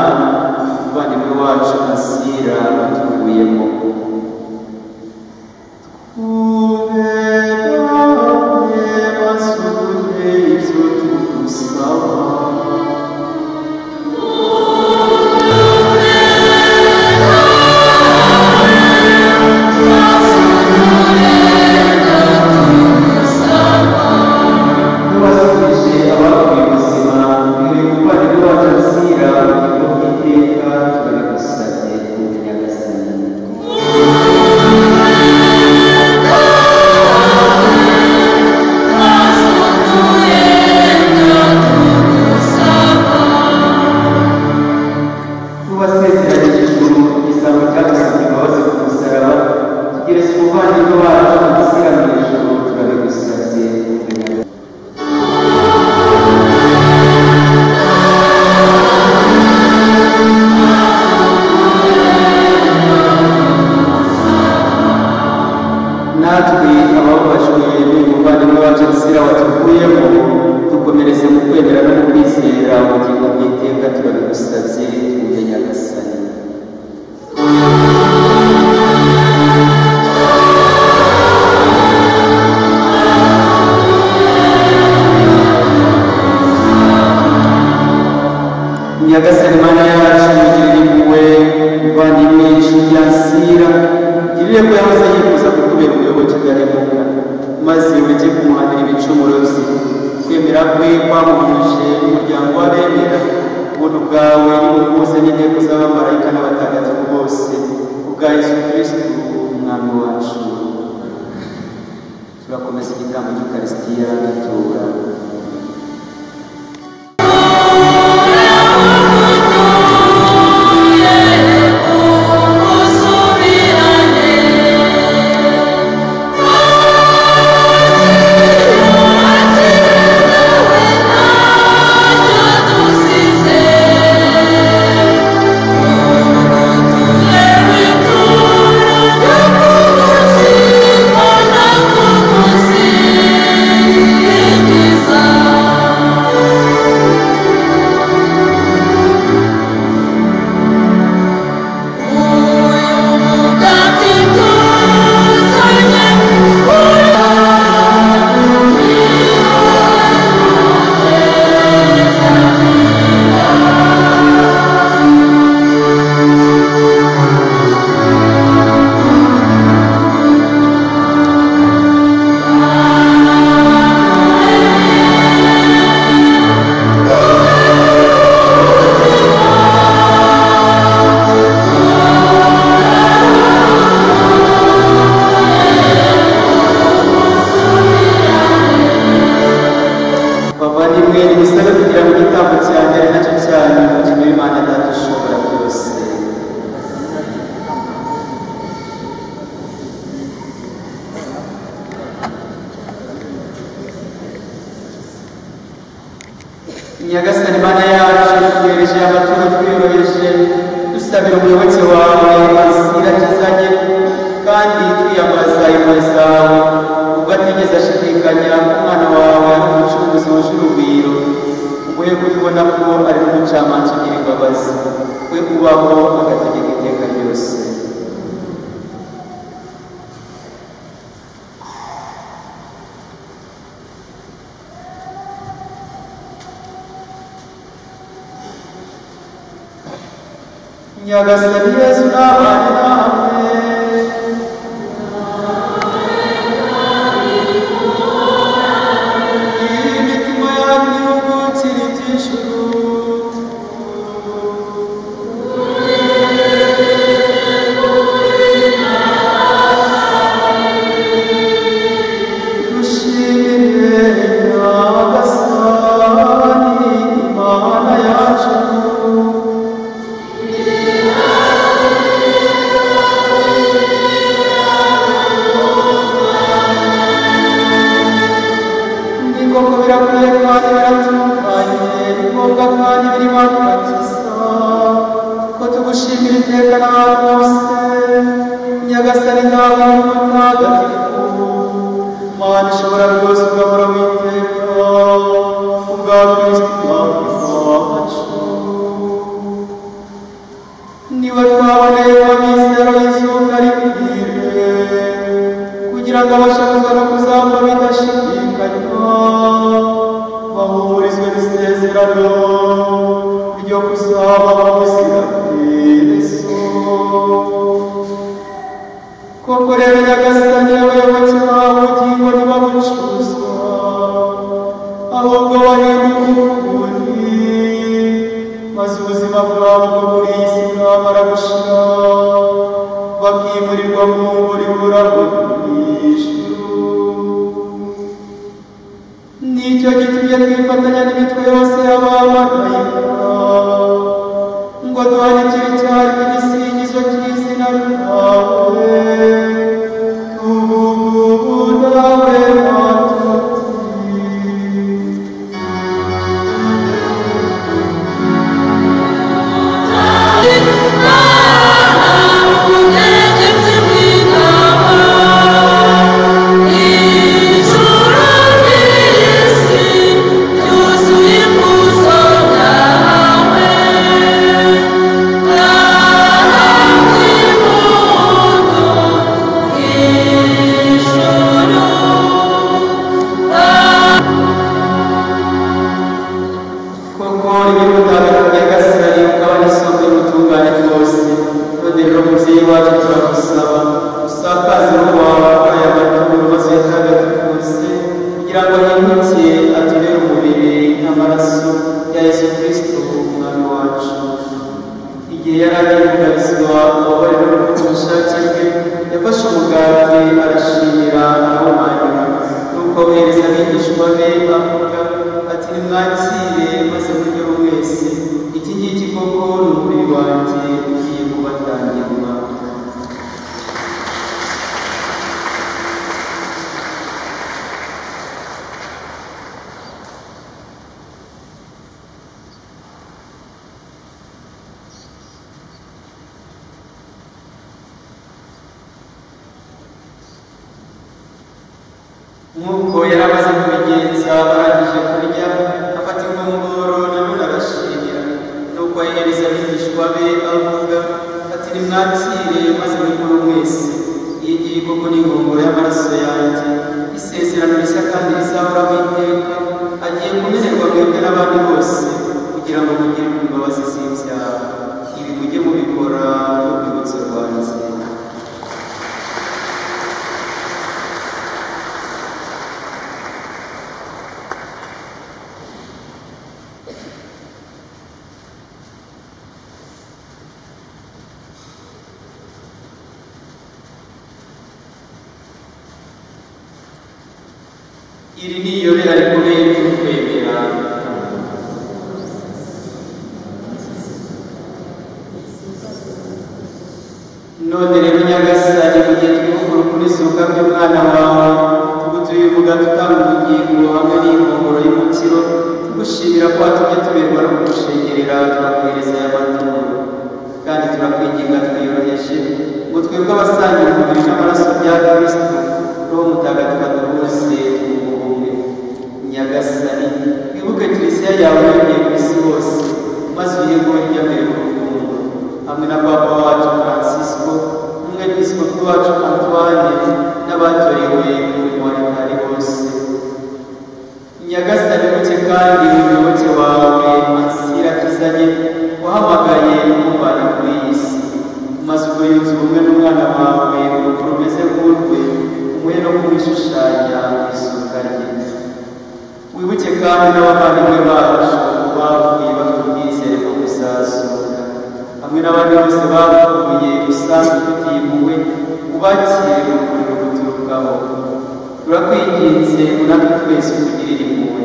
umuvandimwe wacu Ansira atuvuyemo. Nyagasani Mana yacu mugirire impuhwe umuvandimwe inshuti ya Ansira, ugirire ko yahoze yifuza kukubera umuyoboke udahemuka, maze ureke kumuhanira ibicumuro bye. Kwemera kwe kwamuhuje umuryango w'abemera, ubuntu bwawe nibuhuze n'inteko z'abamarayika n'abatagatifu bose, ubwa Yesu Kristo umwami wacu. Turakomeza igitambo cy'Ukarisitiya dutura. Oh musabe kugira ngo igitambo cyanjye ari nacyo cyanyu umutima w'Imana Data ushobora byose. Nyagasani Mana yacu tugereje amaturo twiyoroheje dusabira umuyoboke wawe asiragizanye kandi twiyambaza impuhwe zawe ubwo atigeze ashidikanya umwana wawe ari umucunguzi wuje urugwiro umuhe kubibona ko ari n'umucamanza ugira imbabazi we ubaho agategeka iteka ryose. Nyagasani Yesu nabane namwe. Imitima yanyu irugukira iby'ijuru. Dushimire Nyagasani Imana yacu. Birakwiye kandi biratunganye ni ngombwa kandi birimo agakiza ko tugushimira iteka n'ahantu hose Nyagasani nawe n'umutagatifu Mana ishobora byose ugahora witeka ubwa Kristo umwami wacu niwe twaboneye amizero y'izuba rikwiriye kugira ngo abashakazwa no kuzamura bidashidikanywa bahumurizwe n'isezerano ryo kuzaba abuziraherezo. Koko rero Nyagasani abayoboke bawe ubugingo ntibabucuzwa ahubwo bahinduka ukundi maze ubuzima bwabo bwo muri iyi si bwamara gushira bakimurirwa mu nguri buraho mw'ijuru. Nicyo gitumye twifatanya n'imitwe yose y'abamarayika ngo duhanikire icyarimwe igisingizo cy'izina ryawe tuvuga dawe nk'uko yari amaze kubigenza arangije kurya afata inkongoro nanone arashimira nuko ahereza abigishwa be avuga ati nimwakire maze mukuru mwese iyi ngiyi koko ni inkongoro y'amaraso yanjye isezerano rishya kandi rizahoraho iteka agiye kumenerwa mwebwe n'abandi bose kugira ngo mugire imbabazi z'ibyaha ibi mujye mubikora n'urwibutso rwanjye. Iri ni iyobera rikomeye ry'ukwemera none rero nyagasani mu gihe twihugura ukurizuka by'umwana wawe tugutuye uvuga tutanga ubugingo hamwe n'inkongoro y'umukiro tugushimira ko watumye tuberwa no kugushengerera turakohereza aya maturo kandi turakwinginga twiyoroheje ngo twebwe abasangira umubiri n'amaraso bya kristo roho mutagatifu aduhuze ubumwe nyagasani wibuke kiliziya yawe yongeye ku isi hose maze uyihore ry'ambere mu rukundo hamwe na papa wacu francisco n'umwepiskopi wacu antoine n'abatorewe umurimo wa ritari bose nyagasani buke kandi umuyoboke wawe ansira kizanye wahamagaye umuvana kuri iyi si maze ubwo yunze ubumwe n'umwana wawe urupfu rumeze nk'urwe umuhe no kumwishushanya isuka rye wibuke kandi n'abavandimwe bacu bavuye bafite ubwizere bwo kuzazuka hamwe n'abandi bose bapfuye usanzwe ufitiye impuhwe ubakire mu muriro guturukaho turakwinginze unatwe twese utugirire impuhwe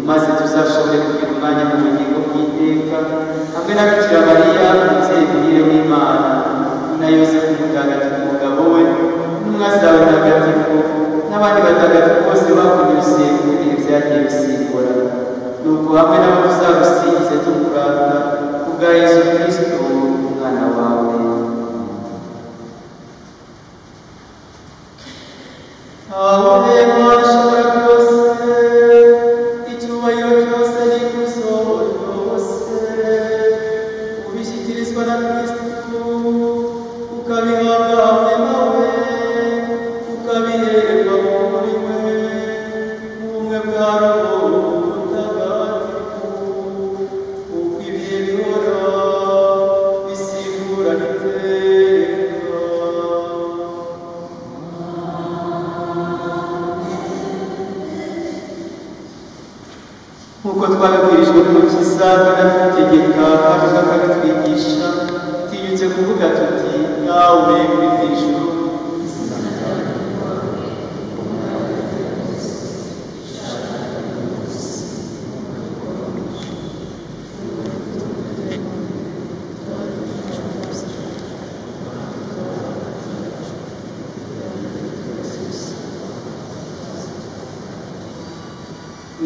maze tuzashobore kugira umwanya mu bugingo bw'iteka hamwe na bikira mariya umubyeyi muhire w'imana na yosefu mutagatifu umugabo we n'intumwa zawe ntagatifu n'abandi batagatifu bose bakunyuze mu bihe byagiye bisimbura nuko hamwe n'abo tuzagusingize tukurata kubwa yesu kristo umwana wawe awe mwashobora byose icyubahiro cyose n'ikuzo ryose ubishyikirizwa na kristo ukabihabwa hamwe nawe ukabihererwa muri we mu bumwe bwa roho mutagatifu uko ibihe bihora bisimburana iteka nk'uko twabibwirijwe n'umukiza akanadutegeka kandi akabitwigisha tutinyutse kuvuga tuti yawe uri mu ijuru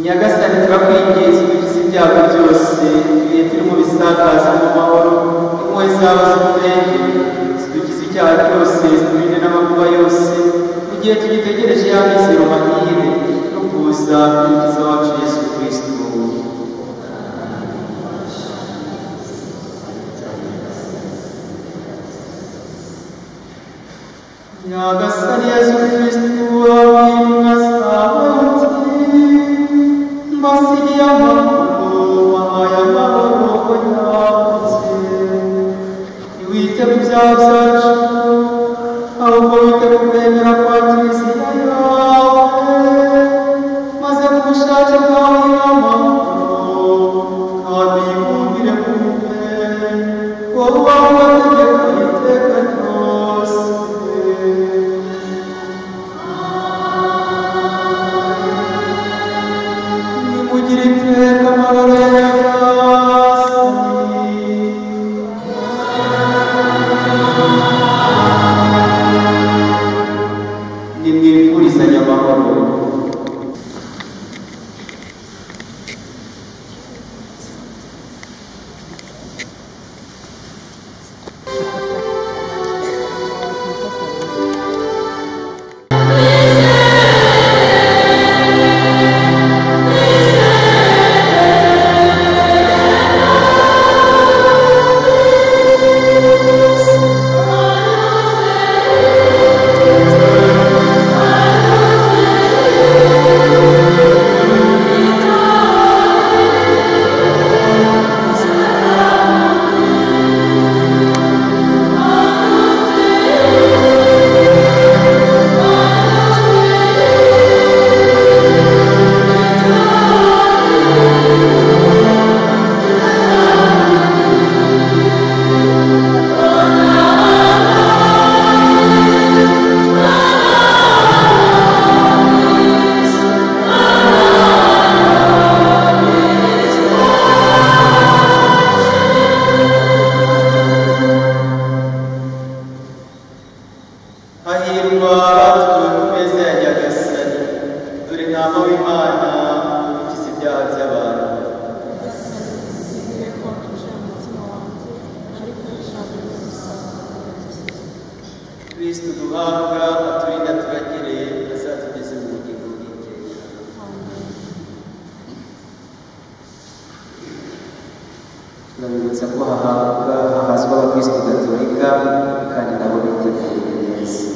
nyagasani turakwinginze udukize ibyago byose ibihe turi mu bisakaza mu mahoro impuhwe zawe z'umurenge zidukize icyaha cyose ziturinde n'amakuba yose mu gihe tugitegereje ya mizero mahire no kuza k'umukiza wacu yesu kristo nyagasani yesu kristo wabwiye intumwa zawe uti mbasigiye amahoro wahaye amahoro yavuze ntiwite ku byaha byacu ahubwo wite ku kwemera kwa kiliziya yawe maze ku bushake bwawe amahoro kandi yikundire kumwe wowe ubaho ubategeka iteka ryose kristo duhabwa aturinda turagire azatugeze mu bugingo bw'iteka. turabibutsa ko hahazwa abakristo gatolika kandi nabo biteguye neza.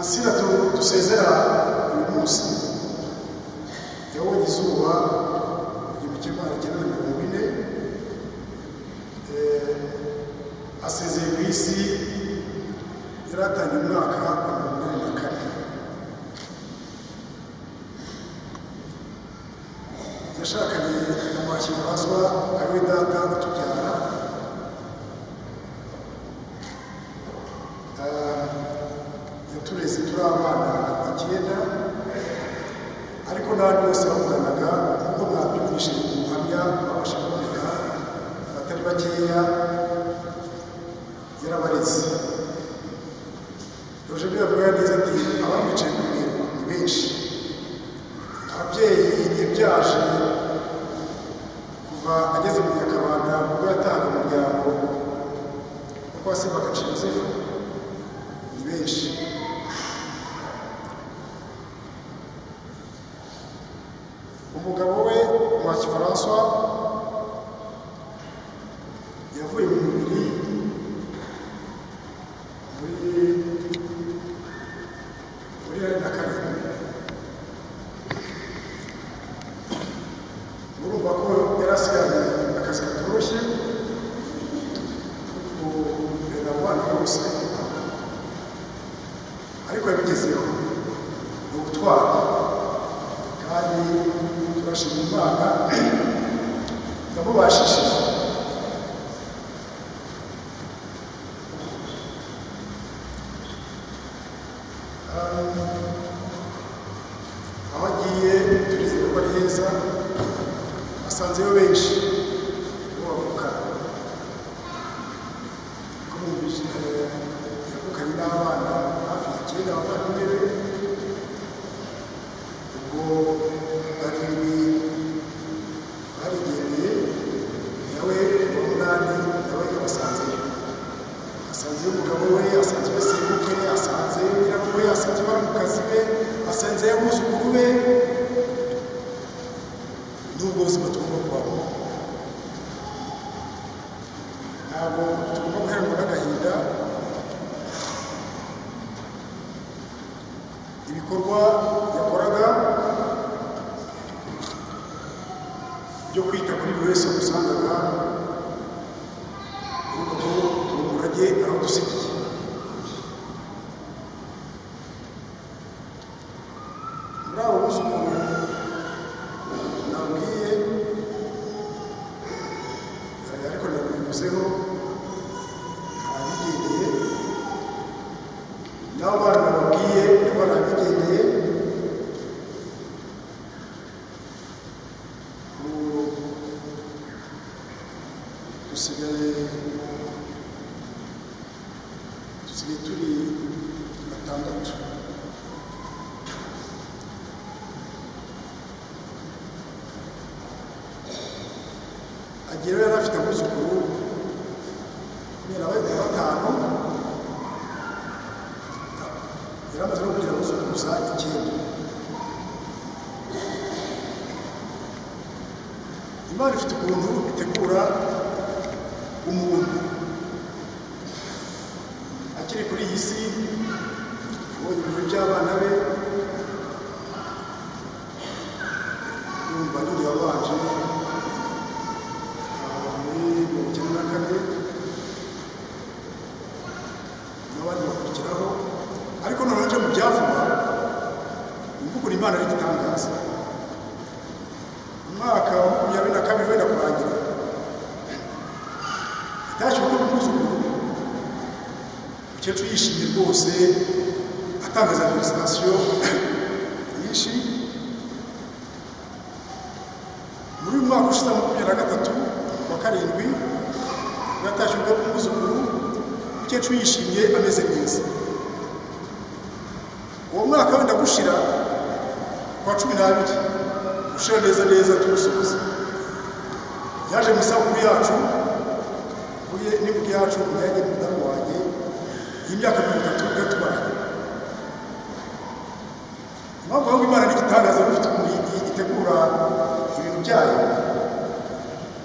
Asira dusezera uyu munsi yabonye izuba igihumbi kimwe magana cyenda na mirongo ine asezeye ku isi bwatangiye umwaka wa 2024 yashakanye na Mwakibazwa ariwe data utubyara yatureze turi abana 9 ariko n'abandi bose bamuganaga kuko mwabyumvise ubuhamya babasha kuboneka batari bakeya yarabareze Roje bivuga neza ati abamwicaye ku bintu ni benshi ababyeyi ibyaje kuva ageze mu Nyakabanda ubwo yatahaga umuryango kuko Simba Gacinya Yozefu ni benshi umugabo we Mwakifaranswa yavuye mu mubiri muri na karindwi urumva ko yari asigaye akazi katoroshye kurera abana bose ariko yabigezeho ni ubutwari kandi turashima Imana yamubashishije aho agiye turizera ko ari heza asanzeyo benshi bo bavukana ko mwumvise yavukanye n'abana hafi ya 9 bavandimwe be ubwo barindwi barigendeye nawe wa munani nawe yabasanzeyo asanzeyo umugabo we asanzeyo sebukwe asanzeyo nyirarume we asanzeyo baramukazi be asanzeyo abuzukuru be n'ubwo buzima tugomba kubamo ntabwo tugomba guheranwa n'agahinda ibikorwa yakoraga byo kwita kuri buri wese wamusangaga urwo umurage aradusigiye muri abo buzukuru nabwiye ariko nabivuzeho abigendeye n'abo bana nababwiye nibo nabigendeye dusigaye turi 6 agera yari afite abuzukuru 15 yari amaze no kugira abuzukuru gusa 9 Imana ifite ukuntu itegura umuntu akiri kuri iyi si abonye ibintu by'abana be yumva nyine yabanje muri 1994 n'abandi bakurikiraho ariko noneho nje mu byavuga imvugura Imana ari igitangaza umwaka wa 2022 wenda kurangira itashyirwa mu kuzukuru umukecuru yishimye rwose atangaza felicitation nyinshi muri uyu mwaka ushize 2023 wa karindwi yatashyirwa mu kuzukuru umukecuru yishimye ameze neza uwo mwaka wenda gushira kwa 12 gushira neza neza tumusubiza yaje mu isabukuru yacu n'ibuka yacu yagiye mu mutaro wanjye y'imyaka 30 gatubara impamvu aho Imana n'igitangaza bifite umuntu itegura ibintu byayo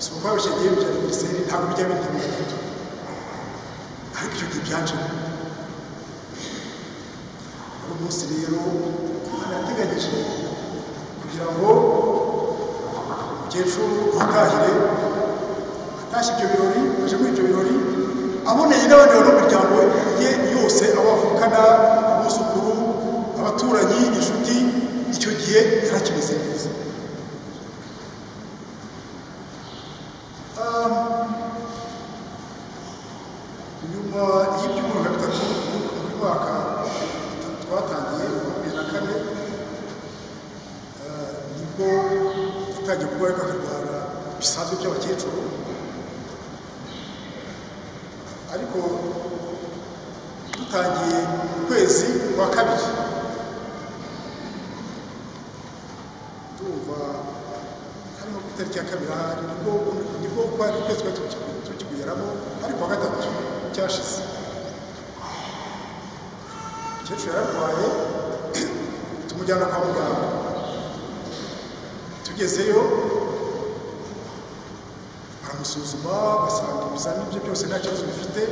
si uko babishagiye mu cyaro Minisiteri ntabwo bijya bitegura gato ariko icyo gihe byanjemo uyu munsi rero Imana yateganyije kugira ngo umukecuru yitahire atashye ibyo birori aje muri ibyo birori aboneye n'abandi bantu mu miryango ye yose, abavukana, abuzukuru, abaturanyi, inshuti, icyo gihe yarakimeze neza. Nyuma y'ibyumweru nka bitatu mu mwaka twatangiye 2024 nibwo yatangiye kuba ariko akarwara bisanzwe by'abakecuru, ariko dutangiye ukwezi kwa kabiri tumva harimo ku itariki ya kabiri ahari nibwo kwari ukwezi twari tukiguheramo, ariko wa gatatu cyashize umukecuru yararwaye, tumujyana kwa muganga. Tugezeyo baramusuzuma basanga ibizamini bye byose nta kibazo bifite,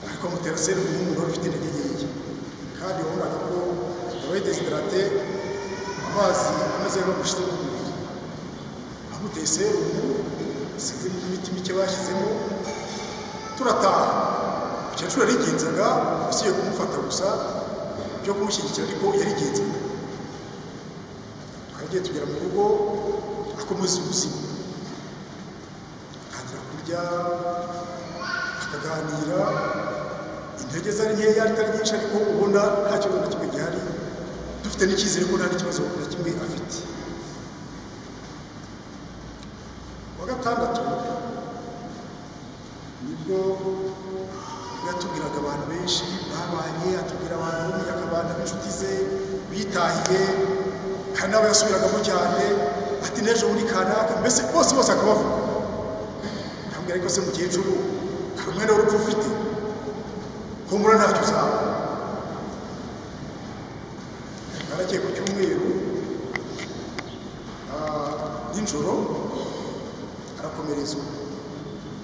ariko bamutera serumu nk'umuntu wari ufite intege nkeya, kandi wabonaga ko yabaye desiderate, amazi ameze nk'amushize mu mubiri. Bamuteye serumu, sinzi n'imiti mike bashyizemo, turataha. Umukecuru yarigenzaga, usiye kumufata gusa byo kumushyigikira, ariko yarigenzaga. Twagiye tugera mu rugo, akomeza ubuzima, atangira kurya, akaganira, intege zari nkeya atari nyinshi, ariko ubona nta kibazo na kimwe gihari, dufite n'icyizere ko nta n'ikibazo na kimwe afite. Wa gatandatu nibwo yatubwiraga abantu benshi babanye, atubwira abantu bo mu Nyakabanda b'inshuti ze bitahiye, kandi nabo yasubiragamo cyane, ati n'ejo muri kanaka, mbese bose akabavuga. Ndamubwira ariko se mukecuru, hari umwenda w'urupfu ufite, humura ntacyo uzaba. Baragiye ku cyumweru nijoro arakomerezwa,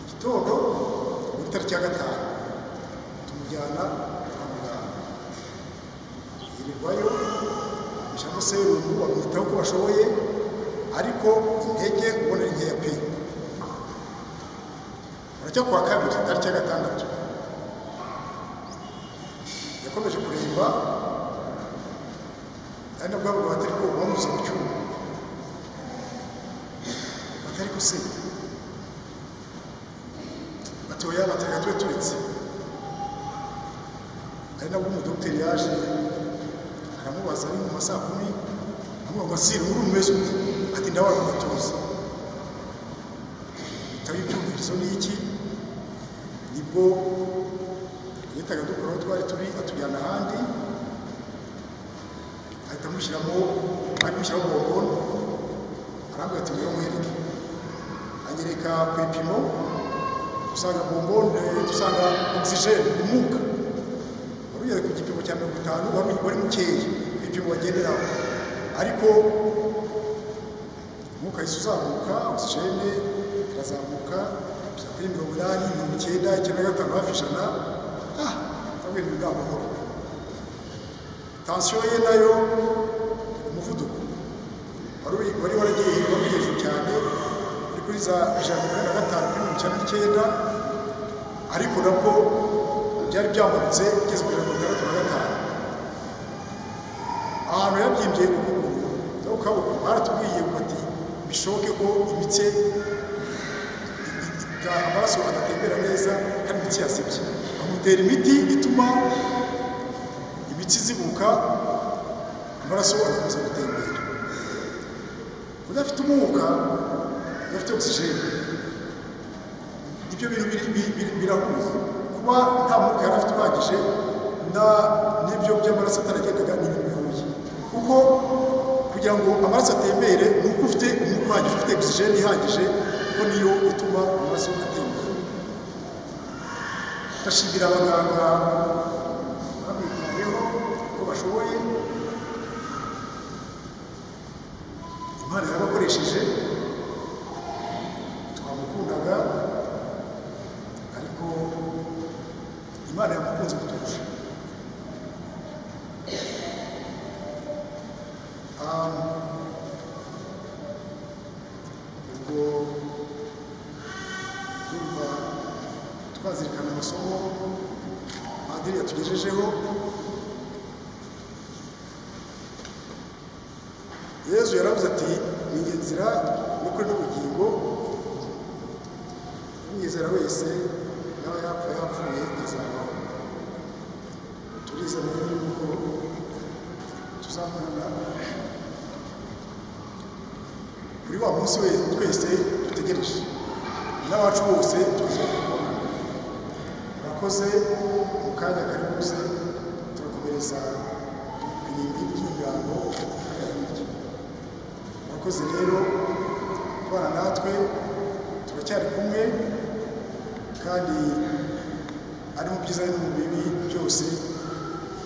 igitondo ku itariki ya gatanu tumujyana kwa muganga, yirirwayo bishyiramo serumu, bamwitaho uko bashoboye, ariko intege ubona ari nkeya pe. Baracya kuwa kabiri tariki ya gatandatu yakomeje kuremba, ari nabwo bavuga batari ko bamuze mu cyuma, batari ko se batoya batega tube turetse. Ari nabwo umudogiteri yaje aramubaza ari mu masaa 10, amubaza ngo siri uri umeze ute? Ati ndabara mu gatuza. Tabi byumvirizo ni iki? Nibwo yitaga dukora aho twari turi, atujyana ahandi, ahita amushyiramo bomboni, arambwira ati ngwino muhereke. Anyereka ku ipimo, dusanga bomboni, dusanga ogisijeni, umwuka wari ugeze ku gipimo cya 50, wari mukeya ku ipimo bagenderaho, ariko umwuka yahise uzamuka, ogisijeni irazamuka kugeza kuri 80, 90, 95 hafi ijana. Ndabwira ibi ni amahoro. Tansiyo ye nayo, umuvuduko wari waragiye hejuru cyane, uri kuri za 145, ariko nabwo byari byamanutse kugeza kuri 65. Ahantu yabyimbye ukuguru n'ukaboko baratubwiye bati bishoboke ko imitsi amaraso agatembera neza, kandi imitsi yasebye. Bamutera imiti ituma imitsi zibuka, amaraso agakomeza gutembera. Udafite umwuka, udafite ogisijeni, ibyo bintu birahuye. Kuba nta mwuka yari afite uhagije n'ibyo by'amaraso ataragendaga ni ibintu bihuye, kuko kugira ngo amaraso atembere ni uko ufite umwuka uhagije, ufite ogisijeni ihagije, kuko niyo ituma amaraso atembera. Ndashimira abaganga babitayeho uko bashoboye, Imana yarabakoresheje, twamukundaga, ariko Imana yamukunze kuturusha. Ubwo yumva tukazirikana amasomo padiri yatugejejeho. Yezu yaravuze ati ni njye nzira n'ukuri n'ubugingo, umwizera wese n'aba yapfa yapfuye azabaho. Turizera rero yuko tuzabonana kuri wa munsi we twese dutegereje, n'abacu bose tuzabonana. Murakoze, mu kanya kari buze turakomereza irimbi ry'imirambo. Murakoze rero kubana natwe, turacyari kumwe kandi ari mu byiza no mu bibi byose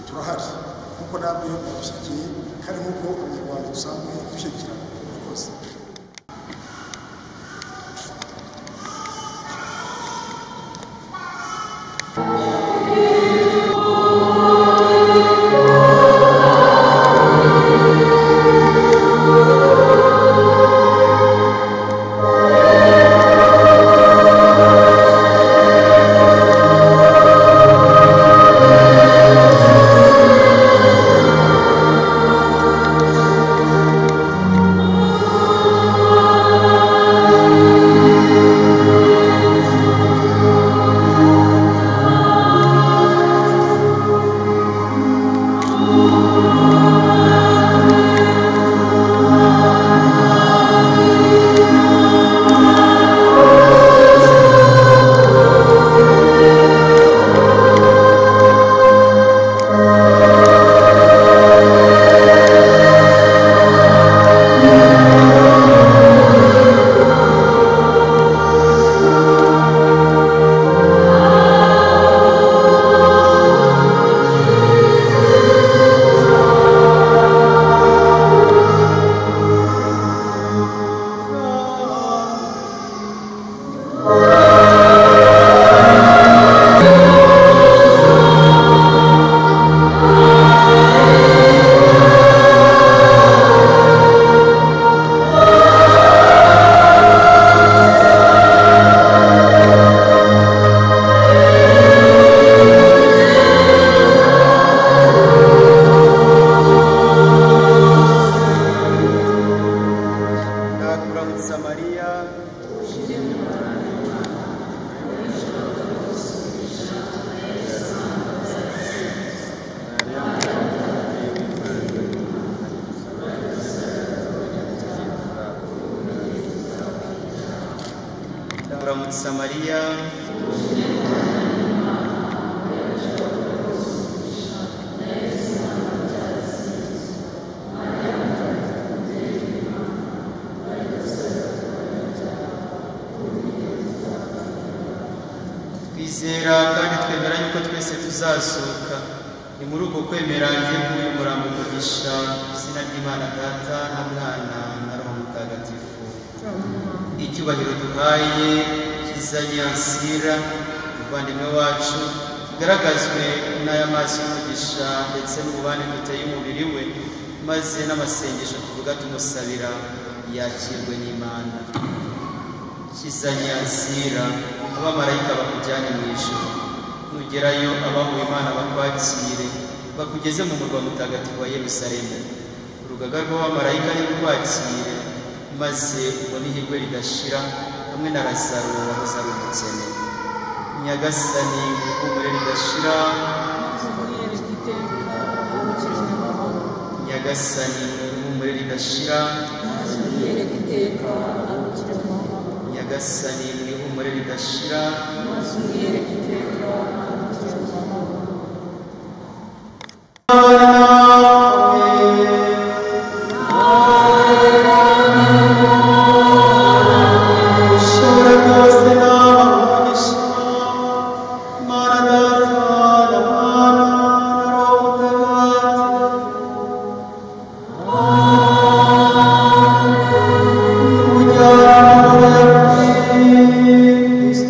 turahari, kuko namwe mushyigikiye kandi nk'uko abanyarwanda dusanzwe dushyigikirana. Murakoze. Ndakuramutsa Mariya, twizera kandi twemera yuko twese tuzazuka. Ni muri uko kwemera ngiye kuba umurambo umugisha izina ry'Imana Data na Mwana na Roho Mutagatifu. Icyubahiro duhaye kizanyansira umuvandimwe wacu kigaragazwe n'aya mazi y'umugisha ndetse n'ububani duteye umubiri we, maze n'amasengesho tuvuga tumusabira yakirwe n'Imana. Kizanyansira abamarayika bakujyane mu ijuru, nugerayo abahuye Imana bakwakire bakugeze mu murwa mutagatifu wa Yerusalemu. Urugaga rw'abamarayika nirukwakire, maze ubone ihirwe ridashira hamwe na Lazaro wahoze ari umukene. Nyagasani ihumure ridashira, Nyagasani ihumure ridashira, Nyagasani ihumure ridashira, Christ.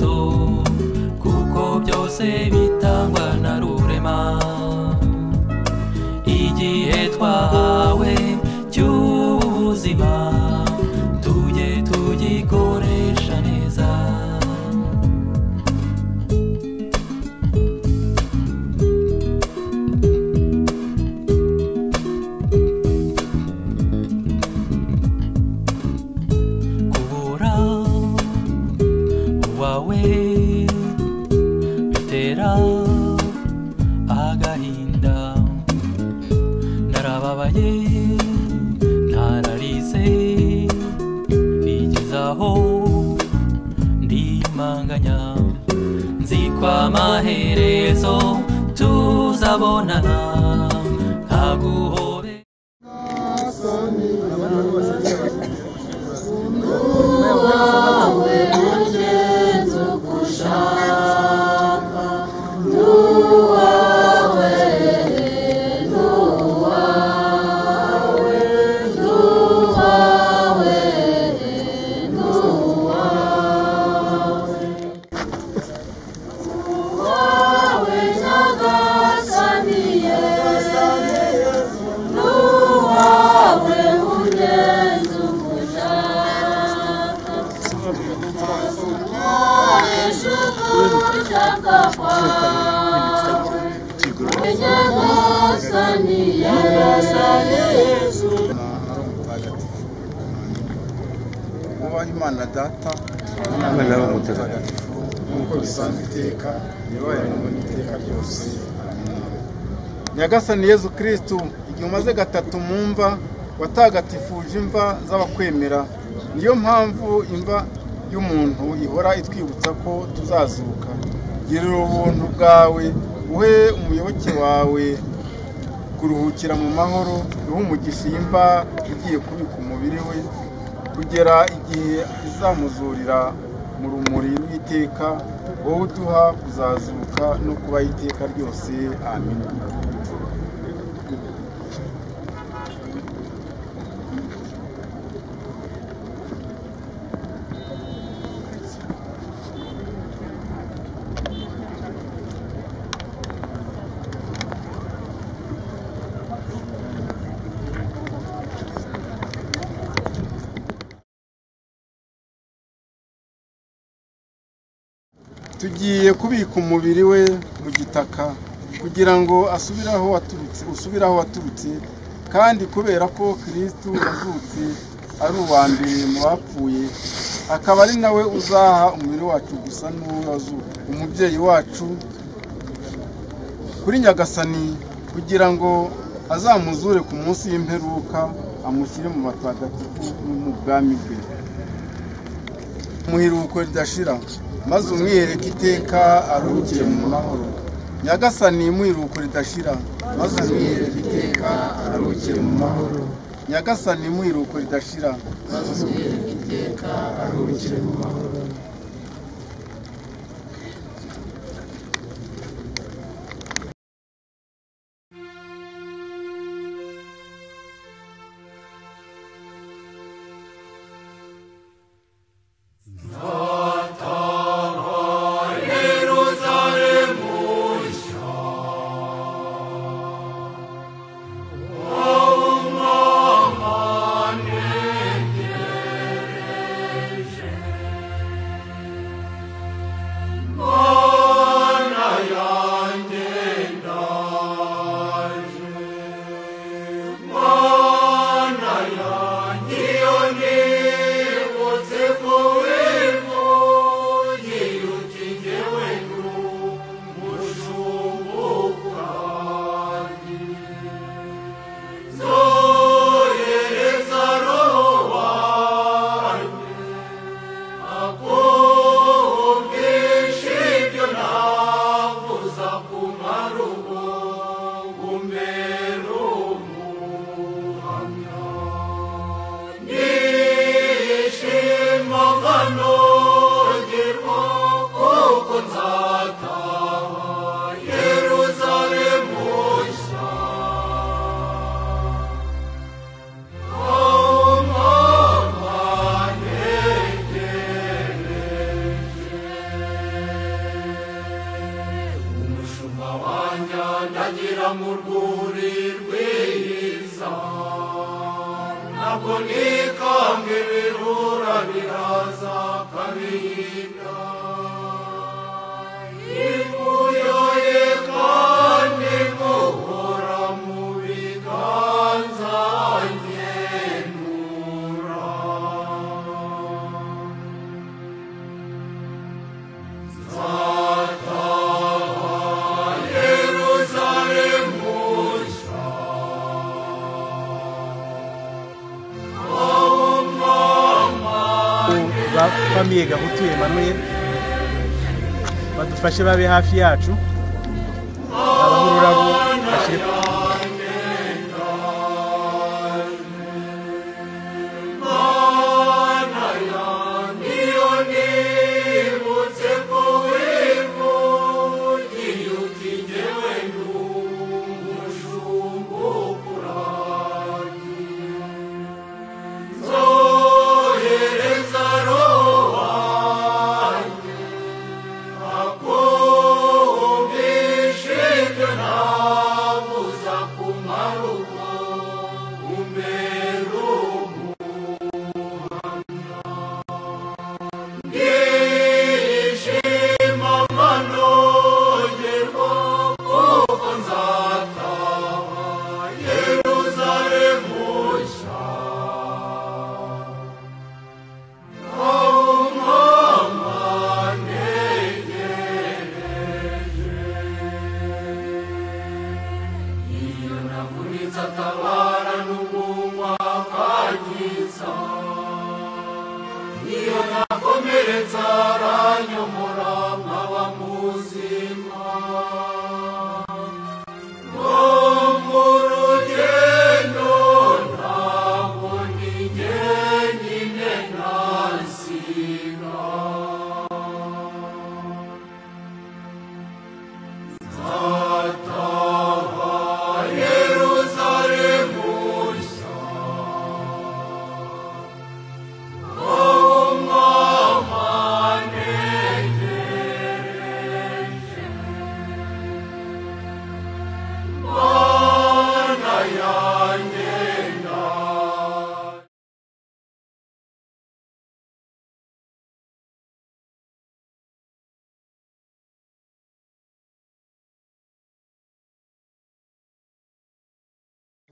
gato kuko byose bitangwa na rurema igihe twahawe cy'ubuzima tujye tugikoresha neza kubura uwawe bitera agahinda narababaye nararize bigezaho ndimanganya nzi ko amaherezo tuzabonana nkaguhobe Ubaha Imana Data n'Umwana w'Umutagatifu nk'uko bisanzwe iteka nibaye n'iteka ryose. Nyagasani Yezu Kristu igihe umaze gatatu mu mva watagatifuje imva z'abakwemera niyo mpamvu imva y'umuntu ihora itwibutsa ko tuzazuka. Girira ubuntu bwawe uhe umuyoboke wawe kuruhukira mu mahoro uhe umugisha imva igiye kubika umubiri we kugera igihe izamuzurira mu rumuri rw'iteka wowe uduha kuzazuka no kuba iteka ryose. Amen. Tugiye kubika umubiri we mu gitaka kugira ngo usubire aho waturutse kandi kubera ko Kristo yazutse ari uwa mbere mu bapfuye akaba ari nawe uzaha umubiri wacu gusa n'uwazuka. Umubyeyi wacu kuri Nyagasani kugira ngo azamuzure ku munsi w'imperuka amushyire mu matagatifu no mu bwami bwe muhiruko ridashira maze umwiyereke iteka aruhukire mu mahoro. Nyagasani muhiruko ridashira maze umwiyereke iteka aruhukire mu mahoro. Nyagasani muhiruko ridashira maze umwiyereke iteka aruhukire mu mahoro. nzagira mu rwuri rwiza ntabwo nikanga ibirura biraza kabihinda ivuyoye kandi muhora mu biganza ngenura famiye Gahutu Emmanuel badufashe babe hafi yacu abahururabo bashire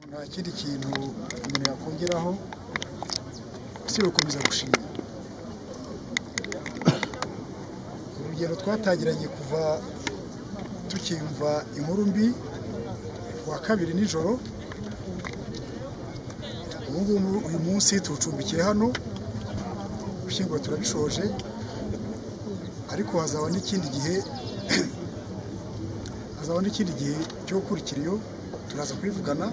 nta kindi kintu umuntu yakongeraho si gukomeza gushima urugendo twatangiranye kuva tukimva inkuru mbi wa kabiri nijoro ubu uyu munsi tucumbikiye hano gushyingura turabishoje ariko hazaba n'ikindi gihe cyo gukurikira iyo turaza kwivugana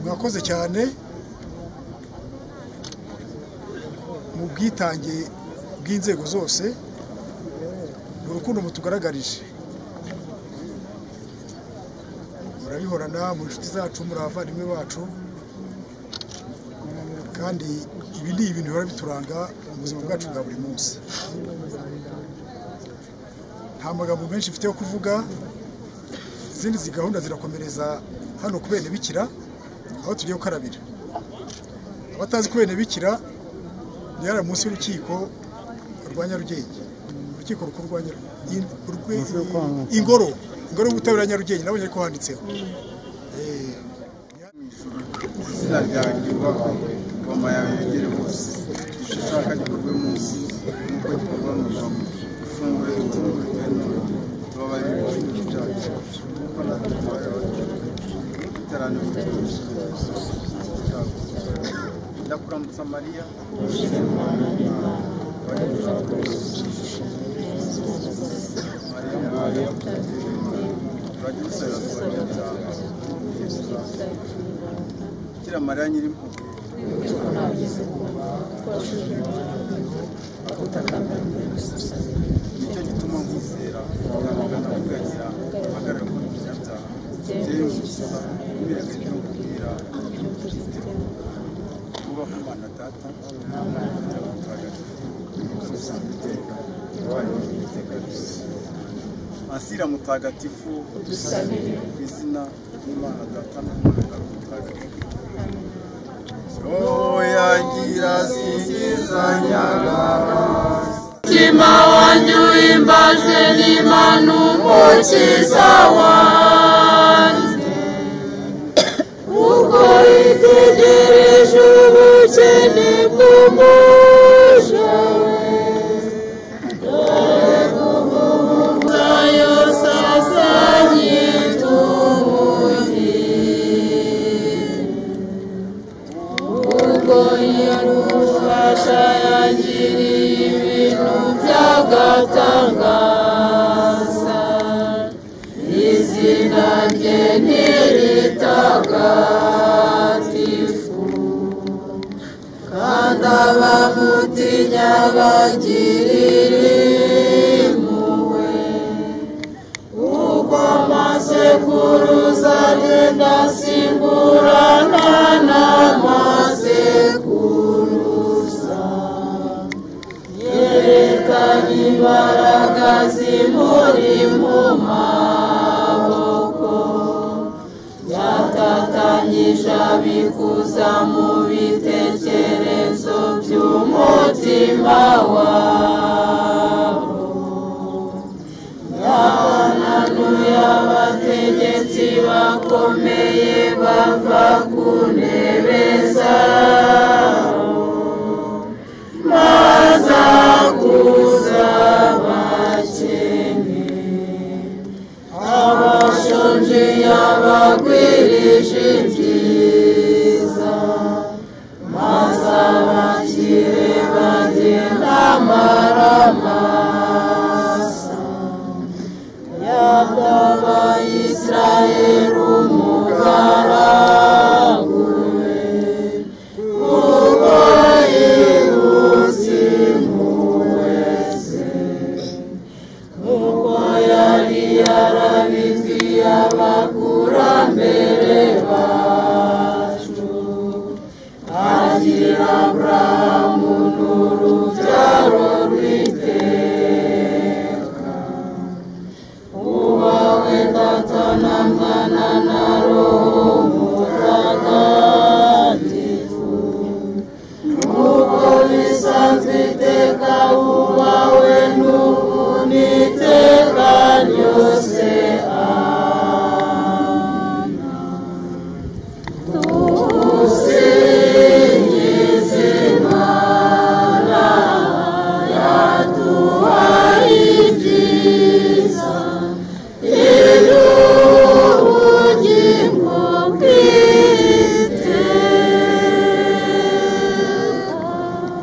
mwakoze cyane mu bwitange bw'inzego zose urukundo mutugaragarije murabihorana mu nshuti zacu muri abavandimwe bacu kandi ibi ni ibintu bihora bituranga mu buzima bwacu bwa buri munsi nta magambo menshi mfite yo kuvuga izindi gahunda zirakomereza hano ku bene bikira aho tugiye gukarabira abatazi ku bene bikira ni yari munsi y'urukiko rwa Nyarugenge urukiko rukuru rwa ingoro y'ubutabera Nyarugenge nabonye ariko handitseho izina ryawe ryubahwe ingoma yawe yegere hose ushaka gikorwe munsi nk'uko gikorwa mu ijambo ifunguro ritungurwe tubabarire ibicumuro byacu kuko natwe tubaye iterane ndakuramutsa Mariya Kira Mariya Nyirimpuhwe nicyo gituma nkwizera ukanavuganira ahagarara muri munyabyaha uteye umukiza ibirego byo kubwira kuba ku Mana Data mutagatifu ukamusanzwe iteka wayo iteka ryose Ansira mutagatifu udusabire ku izina ry'Imana Data na Mwana mutagatifu. Yangira singiza Nyagasani. Mutima wanjye uhimbajwe n'Imana umukiza wanjye, kuko itegereje ubukene bw'umuja we. Dore kuvuga yose azanyituye, ubwo yarufasha yagiriye ibintu by'agatangaza, izina rye n'iritagatifu, kandi abamutinya bagirira impuhwe, uko amasekuruza agenda asimburana n'amasekuruza, yerekanye imbaraga zimuri mu maboko, yatatanyije abikuza mu bitekerezo by'umutima wabo, yananuye abategetsi bakomeye bava ku ntebe zabo, maze akuza abakene, abashonje yabagwirije ibyiza, maze abakire bagenda amaramasa, yatabaye Israheli umugaragu we, kuko yibutse impuhwe ze, kuko yari yarabibwiye abakurambere bacu, agira Aburahamu n'urubyaro rw'iteka. Ubawe Data na Mwana na Roho Mutagatifu, nk'uko bisanzwe iteka, ubawe n'ubu n'iteka ryose. Dusingize Imana yaduhaye ibyiza, iduha ubugingo bw'iteka.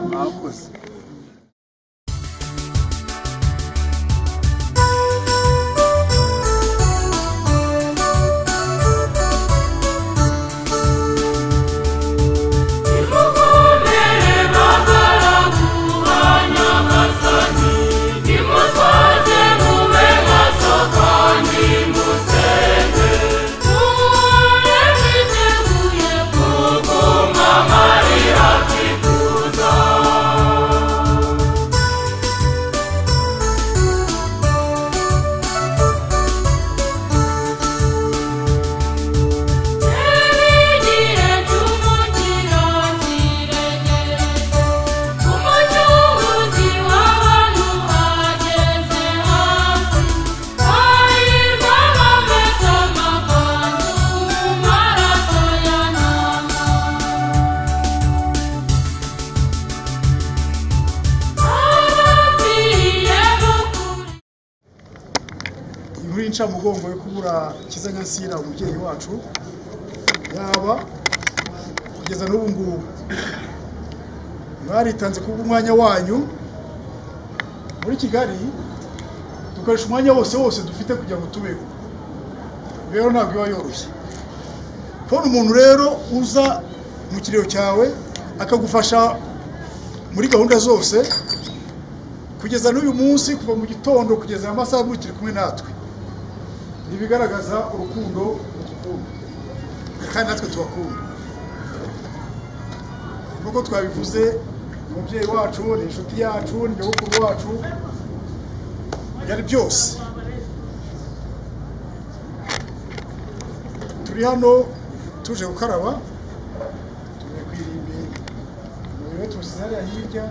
Mwakoze. Nimukomere bagaragu ba Nyagasani, nimutwaze mube maso kandi musenge, muhore mwiteguye kuko umwami ari hafi kuza. Igihe cy'umukiro kiregereje, umucunguzi w'abantu ageze hafi, hahirwa abamesa amakanzu mu maraso ya ntama, abapfiriye b'ukuri. inkuru y'incamugongo yo kubura Kizanyansira umubyeyi wacu yaba kugeza n'ubu ngubu. Mwaritanze kuba umwanya wanyu muri Kigali, dukoresha umwanya wose dufite kugira ngo tubeho. Rero ntabwo iba yoroshye kubona umuntu rero uza mu kiriro cyawe akagufasha muri gahunda zose, kugeza n'uyu munsi, kuva mu gitondo kugeza amasaha mukiri kumwe natwe. Ibigaragaza urukundo mukunda kandi natwe tubakunda. Nk'uko twabivuze, umubyeyi wacu ni inshuti yacu, ni nyogokuru wacu, yari byose. turi hano tuje gukaraba turi ku irimbi umuriro tusize hariya hirya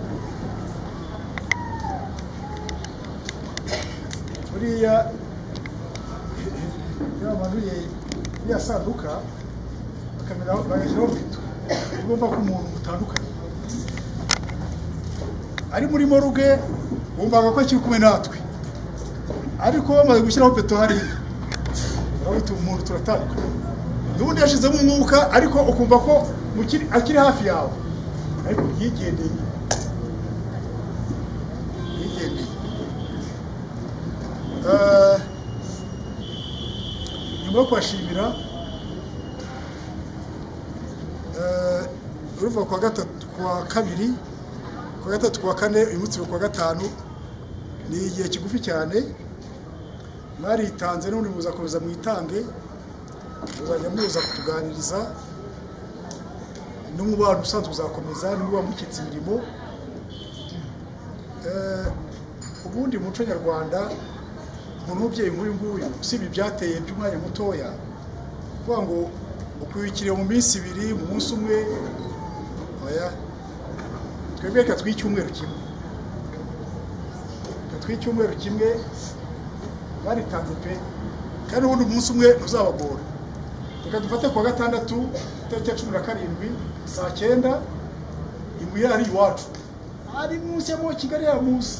buriya iyo bamanuye iriya sanduka bagashyiraho bito ugomba ko umuntu utandukanye ari muri moruge wumvaga ko kiri kumwe natwe ariko bamaze gushyiraho beto hariya urabona umuntu turatandukanye n'ubundi yashizemo umwuka ariko ukumva ko akiri hafi yawe ariko yigendeye nyuma yo kubashimira uruva kuwa gatatu kuwa kabiri kuwa gatatu kuwa kane uyu munsi kuwa gatanu ni igihe kigufi cyane mwaritanze n'ubundi muzakomeza mwitange muzajya muza kutuganiriza n'umubano usanzwe uzakomeza niba mukitse imirimo ubundi mu muco nyarwanda umuntu w'umubyeyi nk'uyu nguyu usibye ibyateye by'umwanya mutoya kuvuga ngo ukwibikire mu minsi ibiri mu munsi umwe oya twebwe reka tw'icyumweru kimwe baritanze pe kandi ubundi umunsi umwe ntuzabagora reka dufate kuwa gatandatu tariki ya 17 saa 9 ibuye ari iwacu ari munsi ya Kigali ya munsi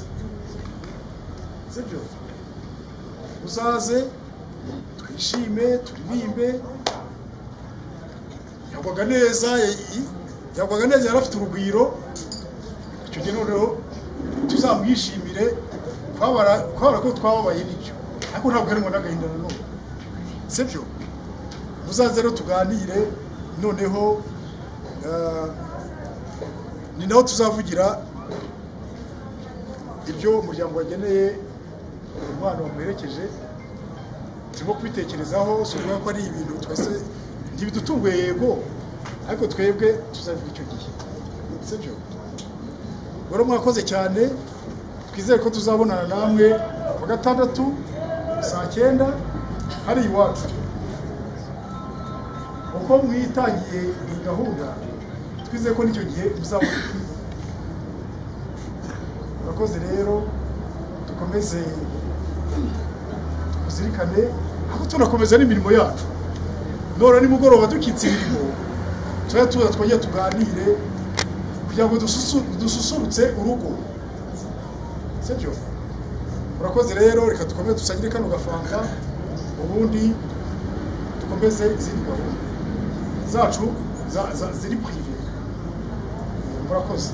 sibyo uzaze twishime turirimbe yagwaga neza yarafite urugwiro icyo gihe noneho tuzamwishimire kwabara ko twababaye n'icyo ariko ntabwo ari ngo n'agahinda nanone sibyo muzaze rero tuganire noneho ni naho tuzavugira ibyo umuryango wageneye umwana wamuherekeje turimo kubitekerezaho suvuga ko ari ibintu twese ntibidutunguye yego ariko twebwe tuzavuga icyo gihe sibyo rero mwakoze cyane twizere ko tuzabonana namwe ku gatandatu saa 9 hari iwacu uko mwitangiye iyi gahunda twizeye ko n'icyo gihe muzabona murakoze rero dukomeze tuzirikane aho tunakomeza n'imirimo yacu nora nimugoroba dukitse imirimo twongera tuganire kugira ngo dususurutse urugo sibyo murakoze rero reka dukomeze dusangire kano gafanta ubundi dukomeze izindi gahunda zacu ziri prive murakoze